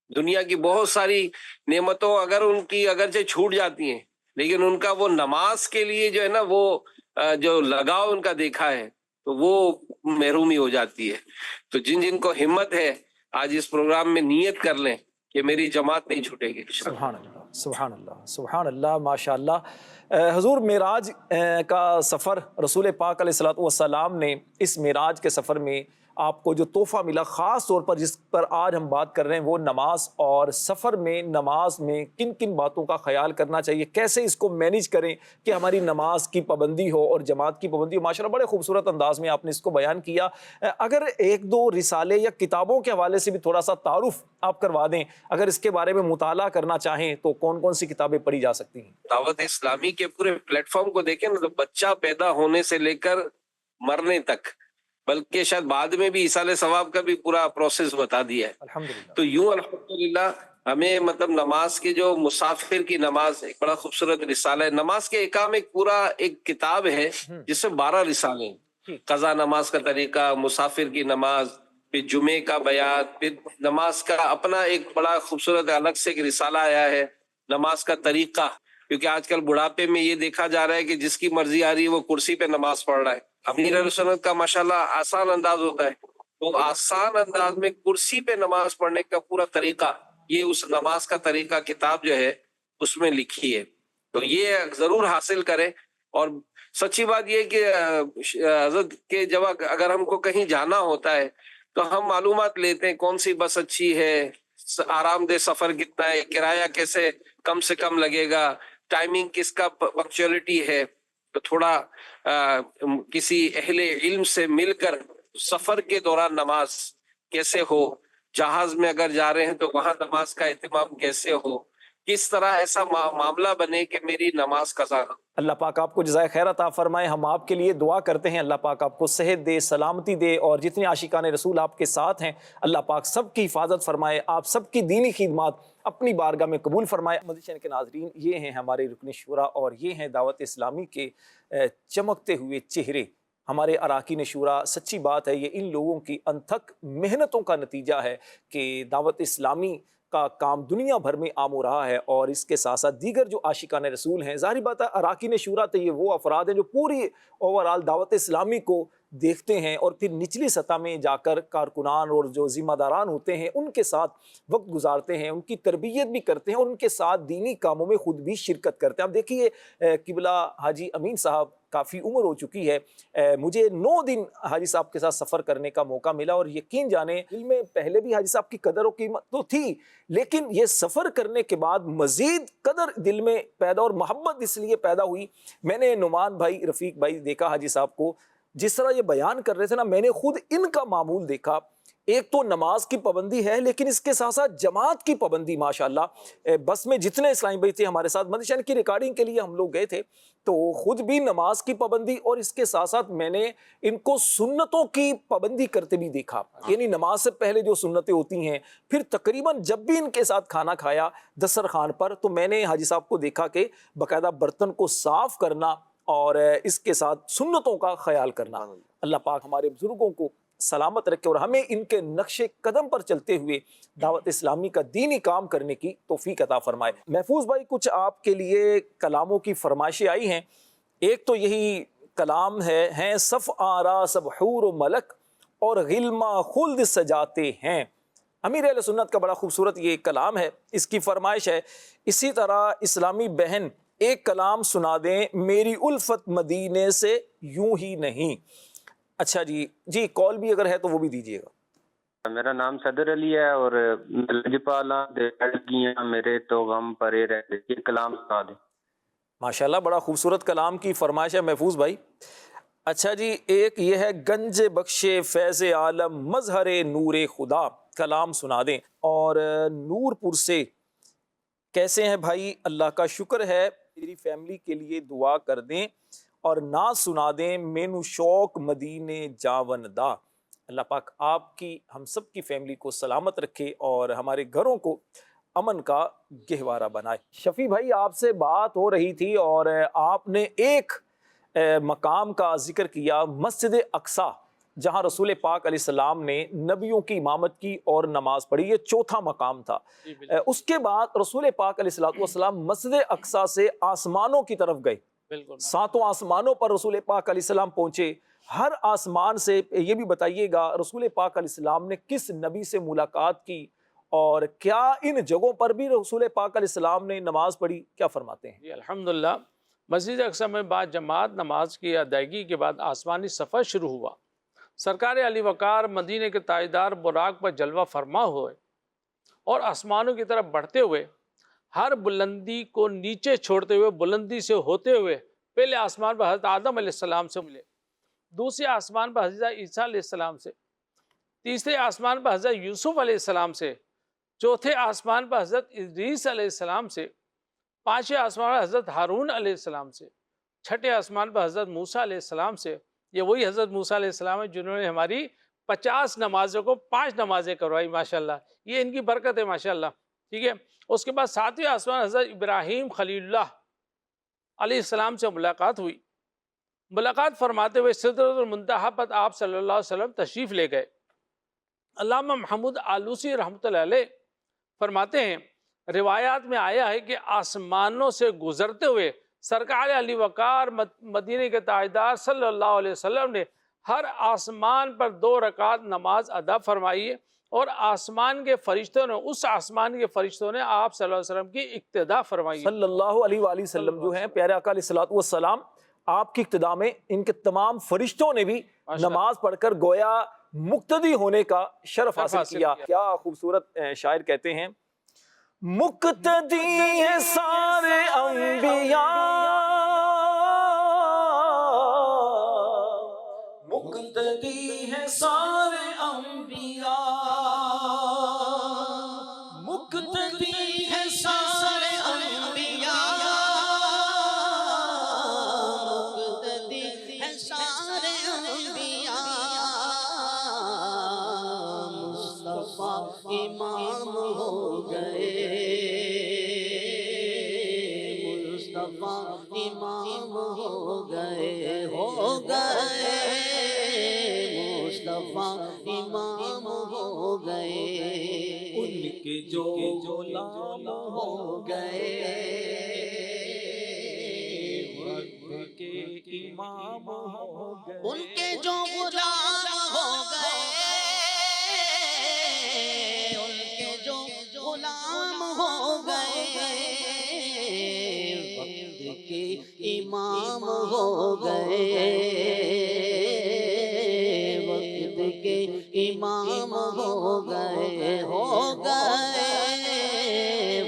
دنیا کی بہت ساری نعمتوں اگر ان کی اگرچہ چھوٹ جاتی ہیں لیکن ان کا وہ نماز کے لیے جو ہے نا وہ جو لگاؤ ان کا دیکھا ہے تو وہ محرومی ہو جاتی ہے. تو جن کو ہمت ہے آج اس پروگرام میں نیت کر لیں کہ میری جماعت نہیں چھوٹے گی. سبحان اللہ، سبحان اللہ، سبحان اللہ، ماشاء اللہ. حضور معراج کا سفر، رسول پاک علیہ الصلوۃ والسلام نے اس معراج کے سفر میں آپ کو جو تحفہ ملا، خاص طور پر جس پر آج ہم بات کر رہے ہیں وہ نماز، اور سفر میں نماز میں کن کن باتوں کا خیال کرنا چاہیے، کیسے اس کو مینیج کریں کہ ہماری نماز کی پابندی ہو اور جماعت کی پابندی ہو. ماشاءاللہ بڑے خوبصورت انداز میں آپ نے اس کو بیان کیا. اگر ایک دو رسالے یا کتابوں کے حوالے سے بھی تھوڑا سا تعارف آپ کروا دیں، اگر اس کے بارے میں مطالعہ کرنا چاہیں تو کون کون سی کتابیں پڑھی جا سکتی ہیں؟ دعوت اسلامی کے پورے پلیٹ فارم کو دیکھیں نا تو بچہ پیدا ہونے سے لے کر مرنے تک، بلکہ شاید بعد میں بھی ایصال ثواب کا بھی پورا پروسیس بتا دیا ہے. الحمدللہ. تو یوں الحمدللہ ہمیں مطلب نماز کی جو مسافر کی نماز ایک بڑا خوبصورت رسالہ ہے. نماز کے احکام ایک پورا ایک کتاب ہے جس سے 12 رسالے ہیں. قضا نماز کا طریقہ، مسافر کی نماز، پھر جمعے کا بیان، پھر نماز کا اپنا ایک بڑا خوبصورت الگ سے ایک رسالہ آیا ہے نماز کا طریقہ. کیونکہ آج کل بڑھاپے میں یہ دیکھا جا رہا ہے کہ جس کی مرضی آ رہی ہے وہ کرسی پہ نماز پڑھ رہا ہے. امیر علیہ سنت کا ماشاءاللہ آسان انداز ہوتا ہے، تو آسان انداز میں کرسی پہ نماز پڑھنے کا پورا طریقہ یہ اس نماز کا طریقہ کتاب جو ہے اس میں لکھی ہے. تو یہ ضرور حاصل کریں. اور سچی بات یہ کہ حضرت کے جب اگر ہم کو کہیں جانا ہوتا ہے تو ہم معلومات لیتے ہیں کون سی بس اچھی ہے، آرام دہ سفر کتنا ہے، کرایہ کیسے کم سے کم لگے گا، ٹائمنگ کس کا پنکچولیٹی ہے. تو تھوڑا کسی اہل علم سے مل کر سفر کے دوران نماز کیسے ہو، جہاز میں اگر جا رہے ہیں تو وہاں نماز کا اہتمام کیسے ہو، کس طرح ایسا معاملہ بنے کہ میری نماز قضا نہ. اللہ پاک آپ کو جزائے خیر عطا فرمائے. ہم آپ کے لیے دعا کرتے ہیں، اللہ پاک آپ کو صحت دے، سلامتی دے، اور جتنے عاشقان رسول آپ کے ساتھ ہیں اللہ پاک سب کی حفاظت فرمائے، آپ سب کی دینی خدمات اپنی بارگاہ میں قبول فرمائے. مدنی چینل کے ناظرین، یہ ہیں ہمارے رکن شورا اور یہ ہیں دعوت اسلامی کے چمکتے ہوئے چہرے، ہمارے اراکین شورا. سچی بات ہے یہ ان لوگوں کی انتھک محنتوں کا نتیجہ ہے کہ دعوت اسلامی کا کام دنیا بھر میں عام ہو رہا ہے، اور اس کے ساتھ ساتھ دیگر جو عاشقان رسول ہیں، ظاہری بات ہے اراکین شورا تو یہ وہ افراد ہیں جو پوری اوورآل دعوت اسلامی کو دیکھتے ہیں، اور پھر نچلی سطح میں جا کر کارکنان اور جو ذمہ داران ہوتے ہیں ان کے ساتھ وقت گزارتے ہیں، ان کی تربیت بھی کرتے ہیں، اور ان کے ساتھ دینی کاموں میں خود بھی شرکت کرتے ہیں. اب دیکھیے قبلہ حاجی امین صاحب کافی عمر ہو چکی ہے، مجھے 9 دن حاجی صاحب کے ساتھ سفر کرنے کا موقع ملا، اور یقین جانے دل میں پہلے بھی حاجی صاحب کی قدر و قیمت تو تھی، لیکن یہ سفر کرنے کے بعد مزید قدر دل میں پیدا اور محبت اس لیے پیدا ہوئی. میں نے نعمان بھائی، رفیق بھائی دیکھا حاجی صاحب کو جس طرح یہ بیان کر رہے تھے نا، میں نے خود ان کا معمول دیکھا. ایک تو نماز کی پابندی ہے لیکن اس کے ساتھ ساتھ جماعت کی پابندی. ماشاءاللہ بس میں جتنے اسلامی بھائی تھے ہمارے ساتھ مدنی چینل کی ریکارڈنگ کے لیے ہم لوگ گئے تھے، تو خود بھی نماز کی پابندی اور اس کے ساتھ ساتھ میں نے ان کو سنتوں کی پابندی کرتے بھی دیکھا. یعنی نماز سے پہلے جو سنتیں ہوتی ہیں، پھر تقریباً جب بھی ان کے ساتھ کھانا کھایا دسترخوان پر تو میں نے حاجی صاحب کو دیکھا کہ باقاعدہ برتن کو صاف کرنا اور اس کے ساتھ سنتوں کا خیال کرنا. اللہ پاک ہمارے بزرگوں کو سلامت رکھے اور ہمیں ان کے نقش قدم پر چلتے ہوئے دعوت اسلامی کا دینی کام کرنے کی توفیق عطا فرمائے. محفوظ بھائی، کچھ آپ کے لیے کلاموں کی فرمائشیں آئی ہیں. ایک تو یہی کلام ہیں صف آرا سب حور و ملک اور غلما خلد سجاتے ہیں. امیر اہل سنت کا بڑا خوبصورت یہ کلام ہے، اس کی فرمائش ہے. اسی طرح اسلامی بہن ایک کلام سنا دیں، میری الفت مدینے سے یوں ہی نہیں. اچھا جی کال بھی اگر ہے تو وہ بھی دیجیے گا. میرا نام صدر علی ہے اور لجپالا میرے تو غم پرے رہتے، یہ کلام سنا دیں. ماشاءاللہ بڑا خوبصورت کلام کی فرمائش ہے محفوظ بھائی. اچھا جی، ایک یہ ہے گنج بخش فیض عالم مظہر نور خدا، کلام سنا دیں. اور نور پور سے کیسے ہیں بھائی؟ اللہ کا شکر ہے، میری فیملی کے لیے دعا کر دیں اور نعت سنا دیں، مینو شوق مدینے جاون دا. اللہ پاک آپ کی ہم سب کی فیملی کو سلامت رکھے اور ہمارے گھروں کو امن کا گہوارہ بنائے. شفیع بھائی آپ سے بات ہو رہی تھی اور آپ نے ایک مقام کا ذکر کیا، مسجد اقصیٰ، جہاں رسول پاک علیہ السلام نے نبیوں کی امامت کی اور نماز پڑھی. یہ چوتھا مقام تھا. اس کے بعد رسول پاک علیہ السلام مسجد اقصیٰ سے آسمانوں کی طرف گئے. ساتوں آسمانوں پر رسول پاک علیہ السلام پہنچے. ہر آسمان سے یہ بھی بتائیے گا رسول پاک علیہ السلام نے کس نبی سے ملاقات کی اور کیا ان جگہوں پر بھی رسول پاک علیہ السلام نے نماز پڑھی؟ کیا فرماتے ہیں؟ جی الحمدللہ، مسجد اقصیٰ میں بعد جماعت نماز کی ادائیگی کے بعد آسمانی سفر شروع ہوا. سرکار علی وقار مدینے کے تاجدار براق پر جلوہ فرما ہوئے اور آسمانوں کی طرف بڑھتے ہوئے ہر بلندی کو نیچے چھوڑتے ہوئے بلندی سے ہوتے ہوئے پہلے آسمان پر حضرت آدم علیہ السلام سے ملے، دوسرے آسمان پر حضرت عیسیٰ علیہ السلام سے، تیسرے آسمان پر حضرت یوسف علیہ السلام سے، چوتھے آسمان پر حضرت ادریس علیہ السلام سے، پانچویں آسمان پر حضرت ہارون علیہ السلام سے، چھٹے آسمان پر حضرت موسیٰ علیہ السلام سے. یہ وہی حضرت موسیٰ علیہ السلام ہے جنہوں نے ہماری 50 نمازوں کو 5 نمازیں کروائی. ماشاءاللہ یہ ان کی برکت ہے ماشاءاللہ. ٹھیک ہے. اس کے بعد 7ویں آسمان حضرت ابراہیم خلیل اللہ علیہ السلام سے ملاقات ہوئی. ملاقات فرماتے ہوئے سدرۃ المنتہا پر آپ صلی اللہ علیہ وسلم تشریف لے گئے. علامہ محمود آلوسی رحمۃ اللہ علیہ فرماتے ہیں روایات میں آیا ہے کہ آسمانوں سے گزرتے ہوئے سرکار علی وقار مدینے کے تاجدار صلی اللہ علیہ وسلم نے ہر آسمان پر 2 رکعت نماز ادا فرمائی ہے اور آسمان کے فرشتوں نے اس آسمان کے فرشتوں نے آپ صلی اللہ علیہ وسلم کی اقتدا فرمائی. صلی اللہ علیہ وآلہ وسلم جو ہیں پیارے آقا علیہ الصلوۃ والسلام، آپ کی اقتدا میں ان کے تمام فرشتوں نے بھی نماز پڑھ کر گویا مقتدی ہونے کا شرف حاصل کیا. کیا خوبصورت شاعر کہتے ہیں، مقتدی ہیں سارے انبیاء، مقتدی ہیں سارے انبیاء، مقتدی ہیں سارے انبیاء، مقتدی ہیں سارے انبیاء، مصطفیٰ امام ہو گئے، مصطفیٰ امام ہو گئے، مصطفیٰ امام ہو گئے، ان کے جو غلام ہو گئے، وقت کے امام ہو گئے، ان کے جو غلام ہو گئے، ان کے جو غلام ہو گئے، وقت کے امام ہو گئے، وقت کے امام ہو گئے،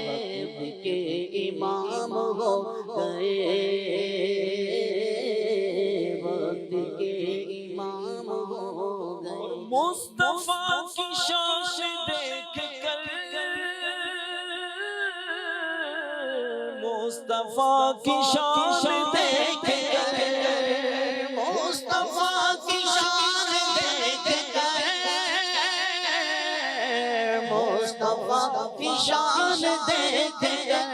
وقت کے امام ہو گئے، وقت کے امام ہو گئے. مصطفیٰ کی شان دیکھ کر، مصطفیٰ کی شان دیکھ کر، مصطفیٰ کی شان دیکھ کر، مصطفیٰ کی شان دیکھ کر،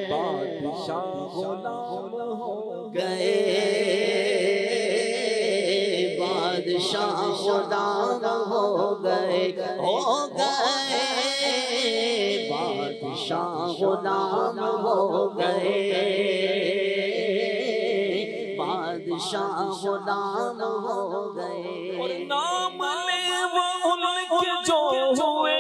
بادشاہ غلام ہو گئے، بادشاہ غلام ہو گئے، بادشاہ غلام ہو گئے، بادشاہ غلام ہو گئے. اور نام لے وہ ان کے جو ہوئے،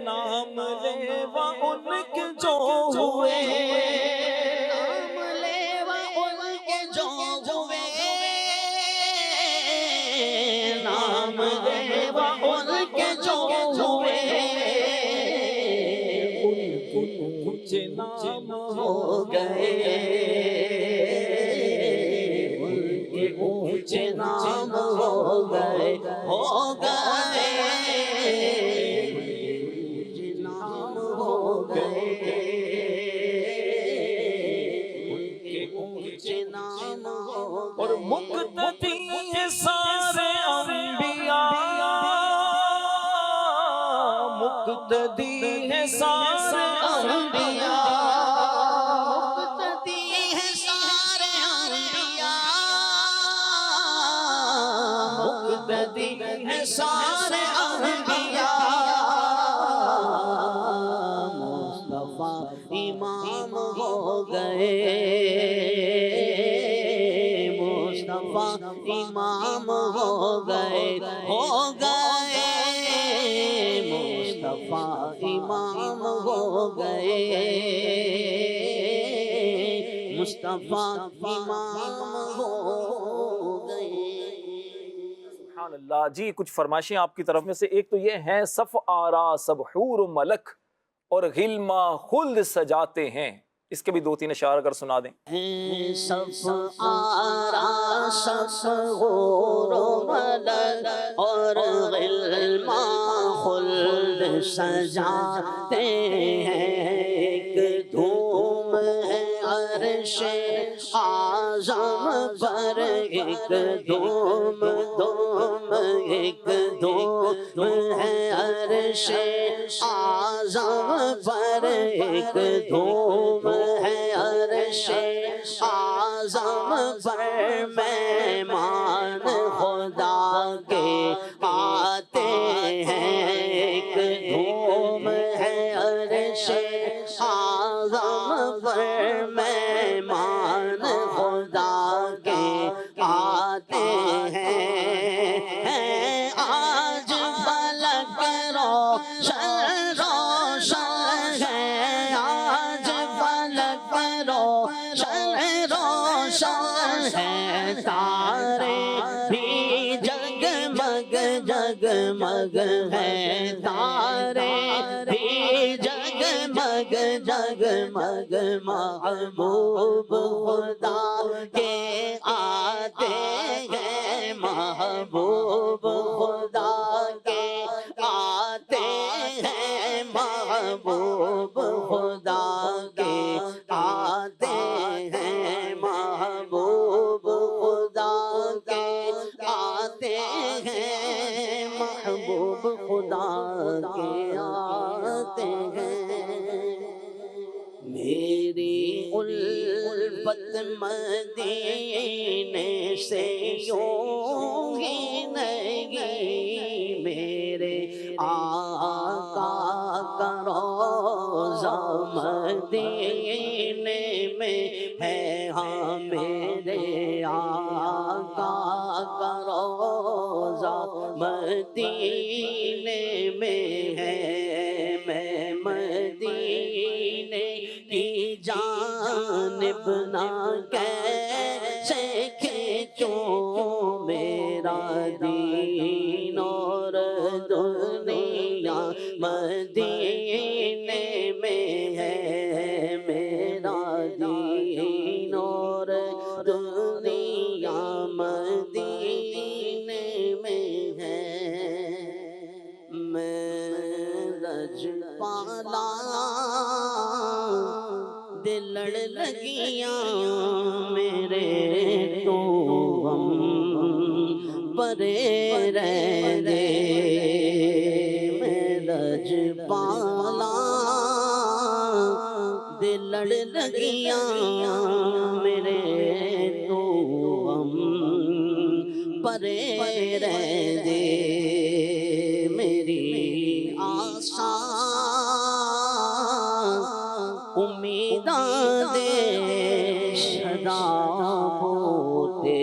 نام لے وہ ان کے جو ہوئے، نام لیوا ان کے جو ہوئے، نام لیوا ان کے جو ہوئے، نام ہو گئے، ان کے اونچے نام ہو گئے، ہو گئے نام ہو گئے، ان کے اونچے نام ہو گئے، اور مقتدی ہیں سارے انبیاء، مقتدی ہیں سارے انبیاء، مقتدی ہیں سارے انبیاء، مقتدی ہیں سارے انبیاء، مصطفیٰ امام ہو گئے، مصطفیٰ امام ہو گئے، ہو گئے مصطفیٰ امام ہو گئے، مصطفیٰ امام ہو گئے۔ سبحان اللہ۔ جی کچھ فرمائشیں آپ کی طرف میں سے، ایک تو یہ ہے صف آرا سب حور و ملک اور غلما خلد سجاتے ہیں، اس کے بھی دو تین اشعار اگر سنا دیں۔ صف آرا صف حور و ملک اور غلما خلد سجاتے ہیں، ایک دھوم ہے عرش اعظم پر، ایک دھوم ایک دھوم ہے عرش اعظم پر، ایک دھوم ہے عرش اعظم پر، مہمان خدا کے آتے ہیں، ایک دھوم ہے عرش اعظم پر، مہمان خدا کے آتے ہیں، آج فلک روشن روشن ہے، آج فلک روشن روشن ہے، تارے بھی جگمگ جگمگ ہے، تارے بھی جگمگ جگمگ، محبوب خدا کے آتے ہیں، محبوب خدا کے آتے ہیں، محبوب خدا کے آتے ہیں، محبوب خدا کے آتے ہیں، محبوب خدا کے آتے ہیں۔ میری الفت مدینے سے یوں ہی نہیں، میرے آقا کا روضہ مدینے میں ہے، ہاں میرے آقا کا روضہ مدینے میں ہے، میں مدینے کی جانب نہ کیسے کھینچوں، میرا دین اور دنیا مدینے میں ہے، میرا دین اور دنیا مدینے میں ہے، میں رج پالا دل لڑ لگیاں میرے تو غم پرے رہ دے، میں رج پالا دل لڑ لگیاں میرے تو غم پرے رہ دے، میری آساں امیداں دے شدا ہوتے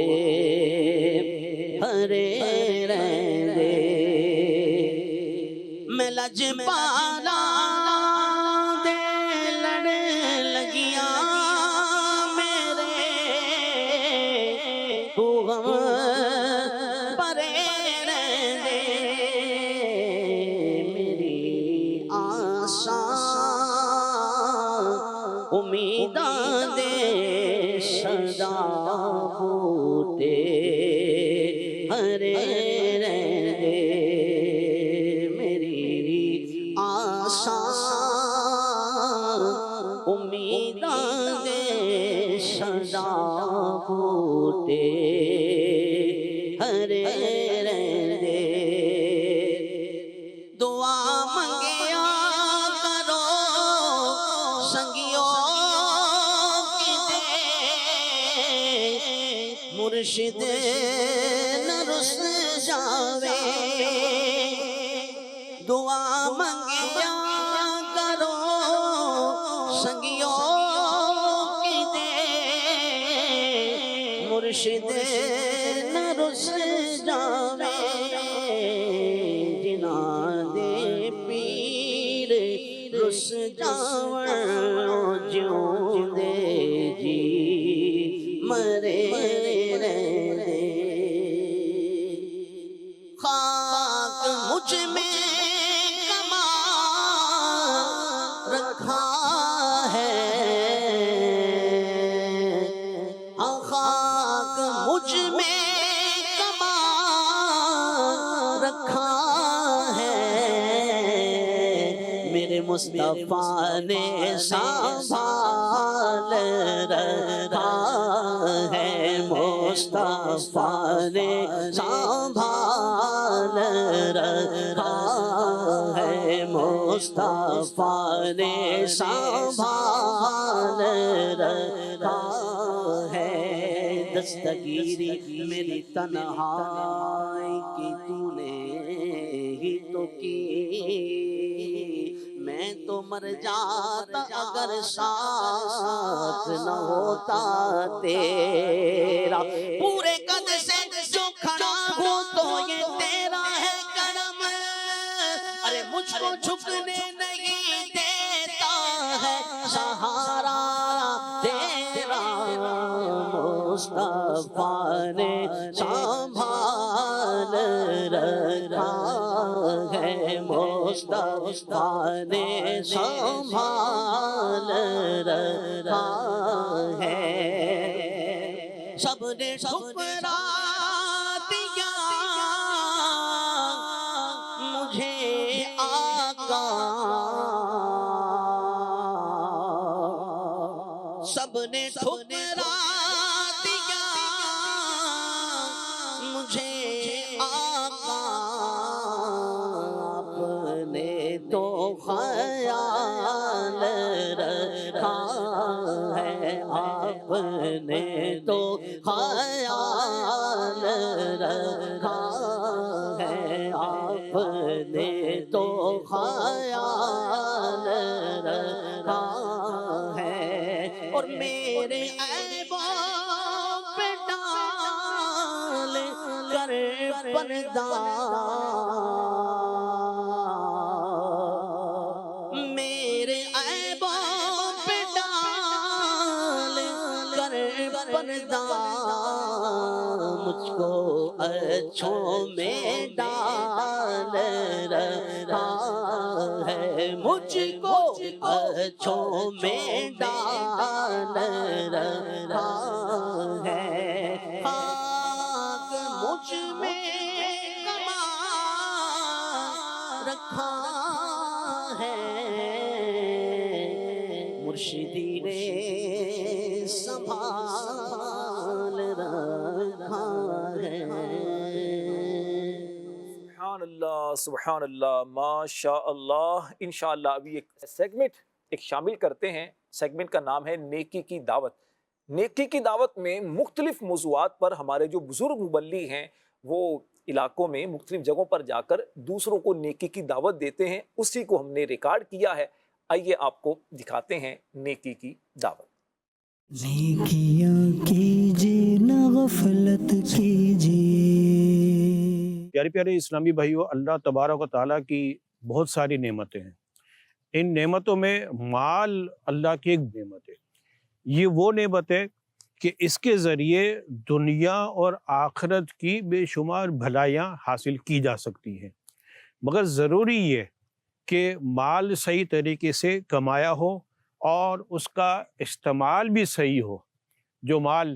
ہرے رہ دے، میں لج پالا دے لڑ لگیاں میرے تو غم پرے رہ دے، میری آساں بوٹے ہرے رہندے میری آسان امیداں دے سدا بوٹے ہرے رہندے دعا منگیا کرو سنگیوں مرشد نہ رس جاوے دعا منگیا کرو سنگیوں کی دے مرشد نہ رس جاوے جنہاں دے پیر رس جاون جیوں دے جی مرے خاک مجھ میں کما رکھا ہے خاک مجھ میں کما رکھا ہے میرے مصطفیٰ نے سنبھال رکھا ہے مصطفیٰ نے سنبھال رکھا ہے مصطفیٰ نے سنبھال رکھا ہے دستگیری میری تنہائی کی تو نے ہی تو کی میں تو مر جاتا اگر ساتھ نہ ہوتا تیرا پورے قد سے جو کھڑا ہوں تو یہ تیرا ہے کرم ارے مجھ کو جھکنے نہیں دیتا ہے سہارا تیرا مصطفیٰ نے سنبھال رکھا ہے مصطفیٰ نے سنبھال رکھا ہے سب نے ٹھکرا دیا مجھے آقا سب نے ٹھکرا دیا مجھے آقا اپنے تو خیال رکھا ہے آپ نے تو خیال رکھا ہے آپ نے تو خیال رکھا ہے اور میرے عیبوں پہ ڈال کر پردہ میرے عیبوں پہ ڈال کر پردہ مجھ کو اچھوں میں ڈال رکھا ہے مجھ کو اچھوں میں ڈال رکھا ہے خاک مجھ میں کما رکھا ہے مرشدی نے سنبھال رکھا ہے سبحان اللہ ماشاء اللہ انشاءاللہ ابھی ایک سیگمنٹ شامل کرتے ہیں سیگمنٹ کا نام ہے نیکی کی دعوت نیکی کی دعوت میں مختلف موضوعات پر ہمارے جو بزرگ مبلغ ہیں وہ علاقوں میں مختلف جگہوں پر جا کر دوسروں کو نیکی کی دعوت دیتے ہیں اسی کو ہم نے ریکارڈ کیا ہے آئیے آپ کو دکھاتے ہیں نیکی کی دعوت نیکیاں کیجیے نہ غفلت کیجیے پیارے پیارے اسلامی بھائیو اللہ تبارک و تعالیٰ کی بہت ساری نعمتیں ہیں ان نعمتوں میں مال اللہ کی ایک نعمت ہے یہ وہ نعمت ہے کہ اس کے ذریعے دنیا اور آخرت کی بے شمار بھلائیاں حاصل کی جا سکتی ہیں مگر ضروری یہ کہ مال صحیح طریقے سے کمایا ہو اور اس کا استعمال بھی صحیح ہو جو مال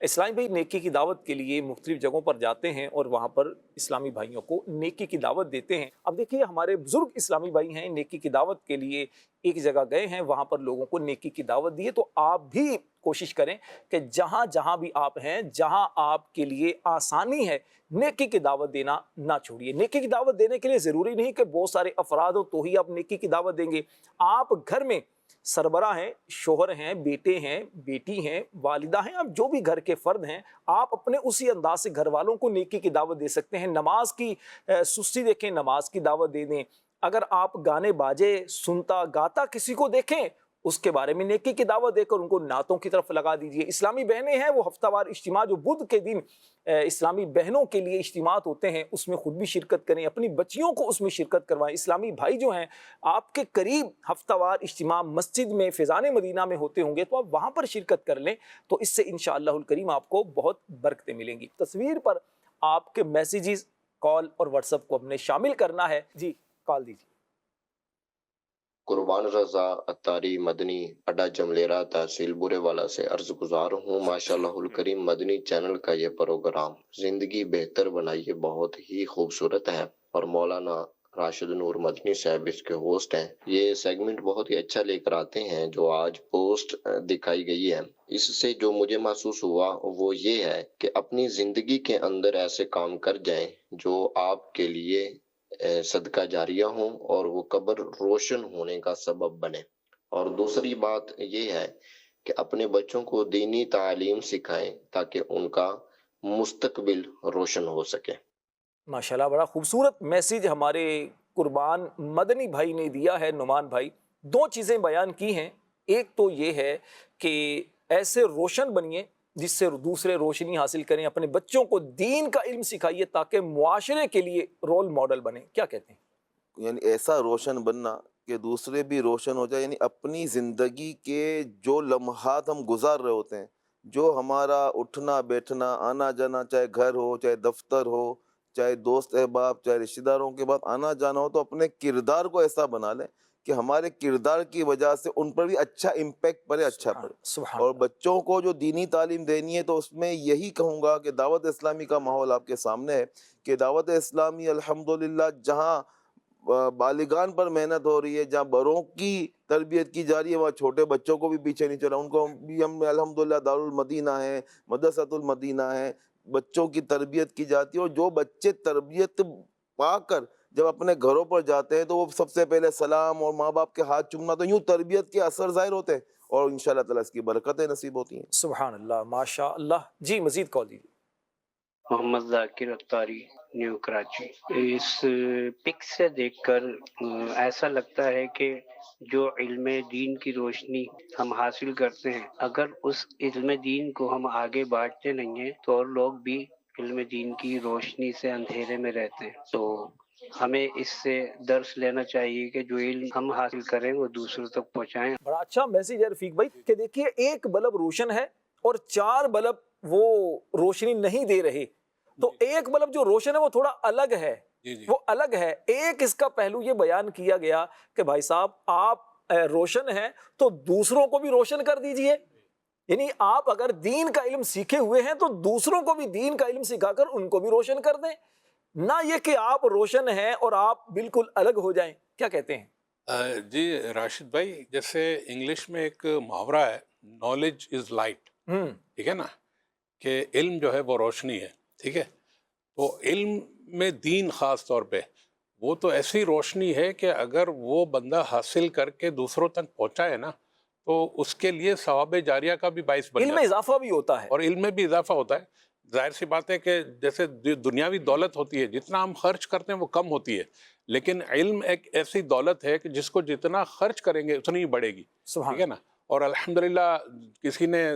اسلامی بھائی نیکی کی دعوت کے لیے مختلف جگہوں پر جاتے ہیں اور وہاں پر اسلامی بھائیوں کو نیکی کی دعوت دیتے ہیں. اب دیکھیے ہمارے بزرگ اسلامی بھائی ہیں, نیکی کی دعوت کے لیے ایک جگہ گئے ہیں, وہاں پر لوگوں کو نیکی کی دعوت دی ہے. تو آپ بھی کوشش کریں کہ جہاں جہاں بھی آپ ہیں, جہاں آپ کے لیے آسانی ہے, نیکی کی دعوت دینا نہ چھوڑیے. نیکی کی دعوت دینے کے لیے ضروری نہیں کہ بہت سارے افراد ہو تو ہی آپ نیکی کی دعوت دیں گے. آپ گھر میں سربراہ ہیں, شوہر ہیں, بیٹے ہیں, بیٹی ہیں, والدہ ہیں, آپ جو بھی گھر کے فرد ہیں, آپ اپنے اسی انداز سے گھر والوں کو نیکی کی دعوت دے سکتے ہیں. نماز کی سستی دیکھیں, نماز کی دعوت دے دیں. اگر آپ گانے باجے سنتا گاتا کسی کو دیکھیں, اس کے بارے میں نیکی کی دعوت دے کر ان کو نعتوں کی طرف لگا دیجئے. اسلامی بہنیں ہیں, وہ ہفتہ وار اجتماع جو بدھ کے دن اسلامی بہنوں کے لیے اجتماعات ہوتے ہیں, اس میں خود بھی شرکت کریں, اپنی بچیوں کو اس میں شرکت کروائیں. اسلامی بھائی جو ہیں آپ کے قریب ہفتہ وار اجتماع مسجد میں فیضان مدینہ میں ہوتے ہوں گے, تو آپ وہاں پر شرکت کر لیں, تو اس سے انشاءاللہ الکریم آپ کو بہت برکتیں ملیں گی. تصویر پر آپ کے میسیجز, کال اور واٹس ایپ کو ہم نے شامل کرنا ہے. جی کال دیجیے. قربان رضا اتاری مدنی اڈا جملیرا تحصیل برے والا سے عرض گزار ہوں. ماشاءاللہ الکریم مدنی چینل کا یہ پروگرام زندگی بہتر بنائیے بہت ہی خوبصورت ہے, اور مولانا راشد نور مدنی صاحب اس کے ہوسٹ ہیں. یہ سیگمنٹ بہت ہی اچھا لے کر آتے ہیں. جو آج پوسٹ دکھائی گئی ہے, اس سے جو مجھے محسوس ہوا وہ یہ ہے کہ اپنی زندگی کے اندر ایسے کام کر جائیں جو آپ کے لیے صدقہ جاریہ ہوں اور وہ قبر روشن ہونے کا سبب بنے. اور دوسری بات یہ ہے کہ اپنے بچوں کو دینی تعلیم سکھائیں تاکہ ان کا مستقبل روشن ہو سکے. ماشاءاللہ بڑا خوبصورت میسیج ہمارے قربان مدنی بھائی نے دیا ہے. نعمان بھائی دو چیزیں بیان کی ہیں. ایک تو یہ ہے کہ ایسے روشن بنیے جس سے دوسرے روشنی حاصل کریں, اپنے بچوں کو دین کا علم سکھائیے تاکہ معاشرے کے لیے رول ماڈل بنے. کیا کہتے ہیں؟ یعنی ایسا روشن بننا کہ دوسرے بھی روشن ہو جائے. یعنی اپنی زندگی کے جو لمحات ہم گزار رہے ہوتے ہیں, جو ہمارا اٹھنا بیٹھنا آنا جانا, چاہے گھر ہو چاہے دفتر ہو, چاہے دوست احباب چاہے رشتہ داروں کے بعد آنا جانا ہو, تو اپنے کردار کو ایسا بنا لیں کہ ہمارے کردار کی وجہ سے ان پر بھی اچھا امپیکٹ پڑے, اچھا پڑے. اور بچوں کو جو دینی تعلیم دینی ہے تو اس میں یہی کہوں گا کہ دعوت اسلامی کا ماحول آپ کے سامنے ہے کہ دعوت اسلامی الحمدللہ جہاں بالغان پر محنت ہو رہی ہے, جہاں بڑوں کی تربیت کی جا رہی ہے, وہاں چھوٹے بچوں کو بھی پیچھے نہیں چلا. ان کو بھی ہم الحمدللہ دارالمدینہ ہے, مدرسۃ المدینہ ہے, بچوں کی تربیت کی جاتی ہے. اور جو بچے تربیت پا کر جب اپنے گھروں پر جاتے ہیں تو وہ سب سے پہلے سلام اور ماں باپ کے ہاتھ چومنا, تو یوں تربیت کے اثر ظاہر ہوتے ہیں اور انشاءاللہ تعالیٰ اس کی برکتیں نصیب ہوتی ہیں. سبحان اللہ, ماشاء اللہ. جی مزید کال دیجیے. محمد ذاکر اتاری, نیو کراچی. اس پک سے دیکھ کر ایسا لگتا ہے کہ جو علم دین کی روشنی ہم حاصل کرتے ہیں, اگر اس علم دین کو ہم آگے بانٹتے نہیں ہیں تو اور لوگ بھی علم دین کی روشنی سے اندھیرے میں رہتے ہیں. تو ہمیں اس سے درس لینا چاہیے کہ جو علم ہم حاصل کریں وہ دوسروں تک پہنچائیں. بڑا اچھا میسیج ہے رفیق بھائی کہ دیکھیے ایک بلب روشن ہے اور 4 بلب وہ روشنی نہیں دے رہے, تو ایک بلب جو روشن ہے وہ تھوڑا الگ ہے, وہ الگ ہے. ایک اس کا پہلو یہ بیان کیا گیا کہ بھائی صاحب آپ روشن ہیں تو دوسروں کو بھی روشن کر دیجئے. یعنی آپ اگر دین کا علم سیکھے ہوئے ہیں تو دوسروں کو بھی دین کا علم سکھا کر ان کو بھی روشن کر دیں, نہ یہ کہ آپ روشن ہیں اور آپ بالکل الگ ہو جائیں. کیا کہتے ہیں؟ جی راشد بھائی, جیسے انگلش میں ایک محاورہ ہے, نالج از لائٹ, ٹھیک ہے نا, کہ علم جو ہے وہ روشنی ہے. ٹھیک ہے, تو علم میں دین خاص طور پہ وہ تو ایسی روشنی ہے کہ اگر وہ بندہ حاصل کر کے دوسروں تک پہنچائے نا تو اس کے لیے ثواب جاریہ کا بھی باعث بن جاتا ہے. علم میں اضافہ بھی ہوتا ہے, اور علم میں بھی اضافہ ہوتا ہے. ظاہر سی بات ہے کہ جیسے دنیاوی دولت ہوتی ہے, جتنا ہم خرچ کرتے ہیں وہ کم ہوتی ہے, لیکن علم ایک ایسی دولت ہے کہ جس کو جتنا خرچ کریں گے اتنی ہی بڑھے گی. ٹھیک ہے نا. اور الحمدللہ کسی نے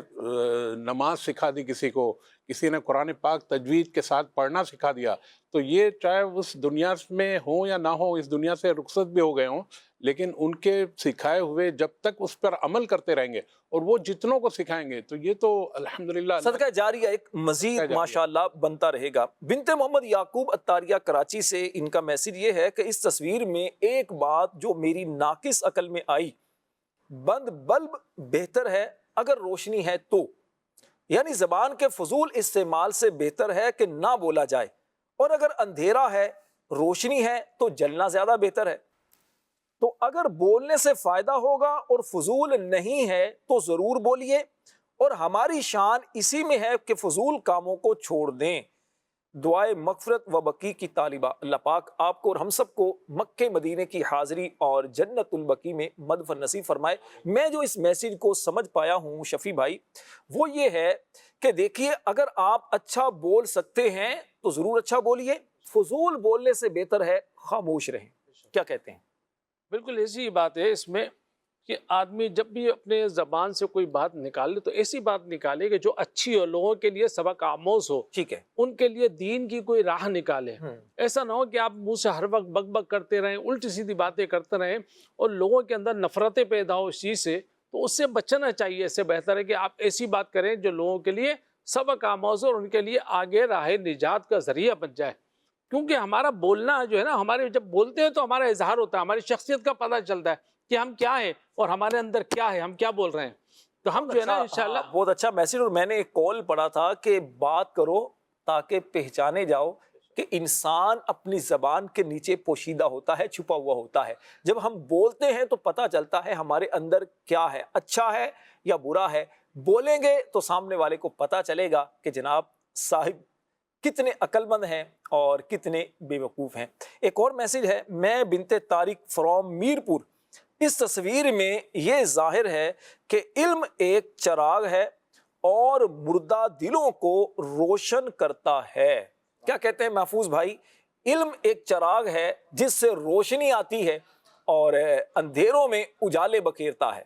نماز سکھا دی, کسی نے قرآن پاک تجوید کے ساتھ پڑھنا سکھا دیا, تو یہ چاہے اس دنیا میں ہوں یا نہ ہوں, اس دنیا سے رخصت بھی ہو گئے ہوں, لیکن ان کے سکھائے ہوئے جب تک اس پر عمل کرتے رہیں گے اور وہ جتنوں کو سکھائیں گے تو یہ تو الحمدللہ صدقہ جاریہ ایک مزید ماشاءاللہ بنتا رہے گا. بنت محمد یعقوب اتاریہ کراچی سے ان کا میسیج یہ ہے کہ اس تصویر میں ایک بات جو میری ناقص عقل میں آئی, بند بلب بہتر ہے اگر روشنی ہے تو, یعنی زبان کے فضول استعمال سے بہتر ہے کہ نہ بولا جائے، اور اگر اندھیرا ہے روشنی ہے تو جلنا زیادہ بہتر ہے۔ تو اگر بولنے سے فائدہ ہوگا اور فضول نہیں ہے تو ضرور بولیے، اور ہماری شان اسی میں ہے کہ فضول کاموں کو چھوڑ دیں۔ دعائے مغفرت و بقی کی طالبہ، اللہ پاک آپ کو اور ہم سب کو مکہ مدینے کی حاضری اور جنت البقی میں مدفن نصیب فرمائے۔ میں جو اس میسیج کو سمجھ پایا ہوں شفیع بھائی، وہ یہ ہے کہ دیکھیے، اگر آپ اچھا بول سکتے ہیں تو ضرور اچھا بولیے، فضول بولنے سے بہتر ہے خاموش رہیں۔ کیا کہتے ہیں؟ بالکل ایسی ہی بات ہے اس میں کہ آدمی جب بھی اپنے زبان سے کوئی بات نکالے تو ایسی بات نکالے کہ جو اچھی ہو، لوگوں کے لیے سبق آموز ہو، ٹھیک ہے، ان کے لیے دین کی کوئی راہ نکالے۔ ایسا نہ ہو کہ آپ منہ سے ہر وقت بک بک کرتے رہیں، الٹی سیدھی باتیں کرتے رہیں اور لوگوں کے اندر نفرتیں پیدا ہو اس چیز سے، تو اس سے بچنا چاہیے۔ اس سے بہتر ہے کہ آپ ایسی بات کریں جو لوگوں کے لیے سبق آموز ہو اور ان کے لیے آگے راہ نجات کا ذریعہ بن جائے۔ کیونکہ ہمارا بولنا جو ہے نا، ہمارے جب بولتے ہیں تو ہمارا اظہار ہوتا ہے، ہماری شخصیت کا پتہ چلتا ہے کہ ہم کیا ہیں اور ہمارے اندر کیا ہے، ہم کیا بول رہے ہیں۔ تو ہم جو ہے نا انشاءاللہ بہت اچھا میسیج۔ اور میں نے ایک کال پڑھا تھا کہ بات کرو تاکہ پہچانے جاؤ کہ انسان اپنی زبان کے نیچے پوشیدہ ہوتا ہے، چھپا ہوا ہوتا ہے۔ جب ہم بولتے ہیں تو پتہ چلتا ہے ہمارے اندر کیا ہے، اچھا ہے یا برا ہے۔ بولیں گے تو سامنے والے کو پتہ چلے گا کہ جناب صاحب کتنے عقل مند ہیں اور کتنے بے وقوف ہیں۔ ایک اور میسیج ہے، میں بنت طارق فرام میرپور۔ اس تصویر میں یہ ظاہر ہے کہ علم ایک چراغ ہے اور مردہ دلوں کو روشن کرتا ہے۔ کیا کہتے ہیں محفوظ بھائی؟ علم ایک چراغ ہے جس سے روشنی آتی ہے اور اندھیروں میں اجالے بکھیرتا ہے۔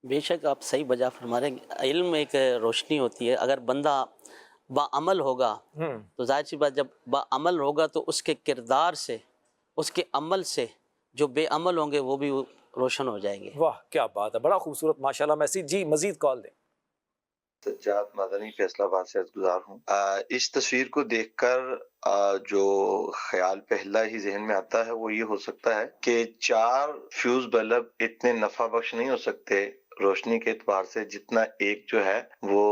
بے شک آپ صحیح بجا فرما رہے ہیں۔ علم ایک روشنی ہوتی ہے۔ اگر بندہ باعمل ہوگا تو ظاہر سی بات، جب باعمل ہوگا تو اس کے کردار سے، اس کے عمل سے جو بے عمل ہوں گے وہ بھی روشن ہو جائیں گے۔ واہ کیا بات ہے، بڑا خوبصورت ماشاءاللہ میسیج۔ جی مزید کال دیں۔ سجاد مدنی فیصلہ آباد سے گزار ہوں۔ اس تصویر کو دیکھ کر جو خیال پہلا ہی ذہن میں آتا ہے وہ یہ ہو سکتا ہے کہ 4 فیوز بلب اتنے نفع بخش نہیں ہو سکتے روشنی کے اعتبار سے جتنا ایک جو ہے وہ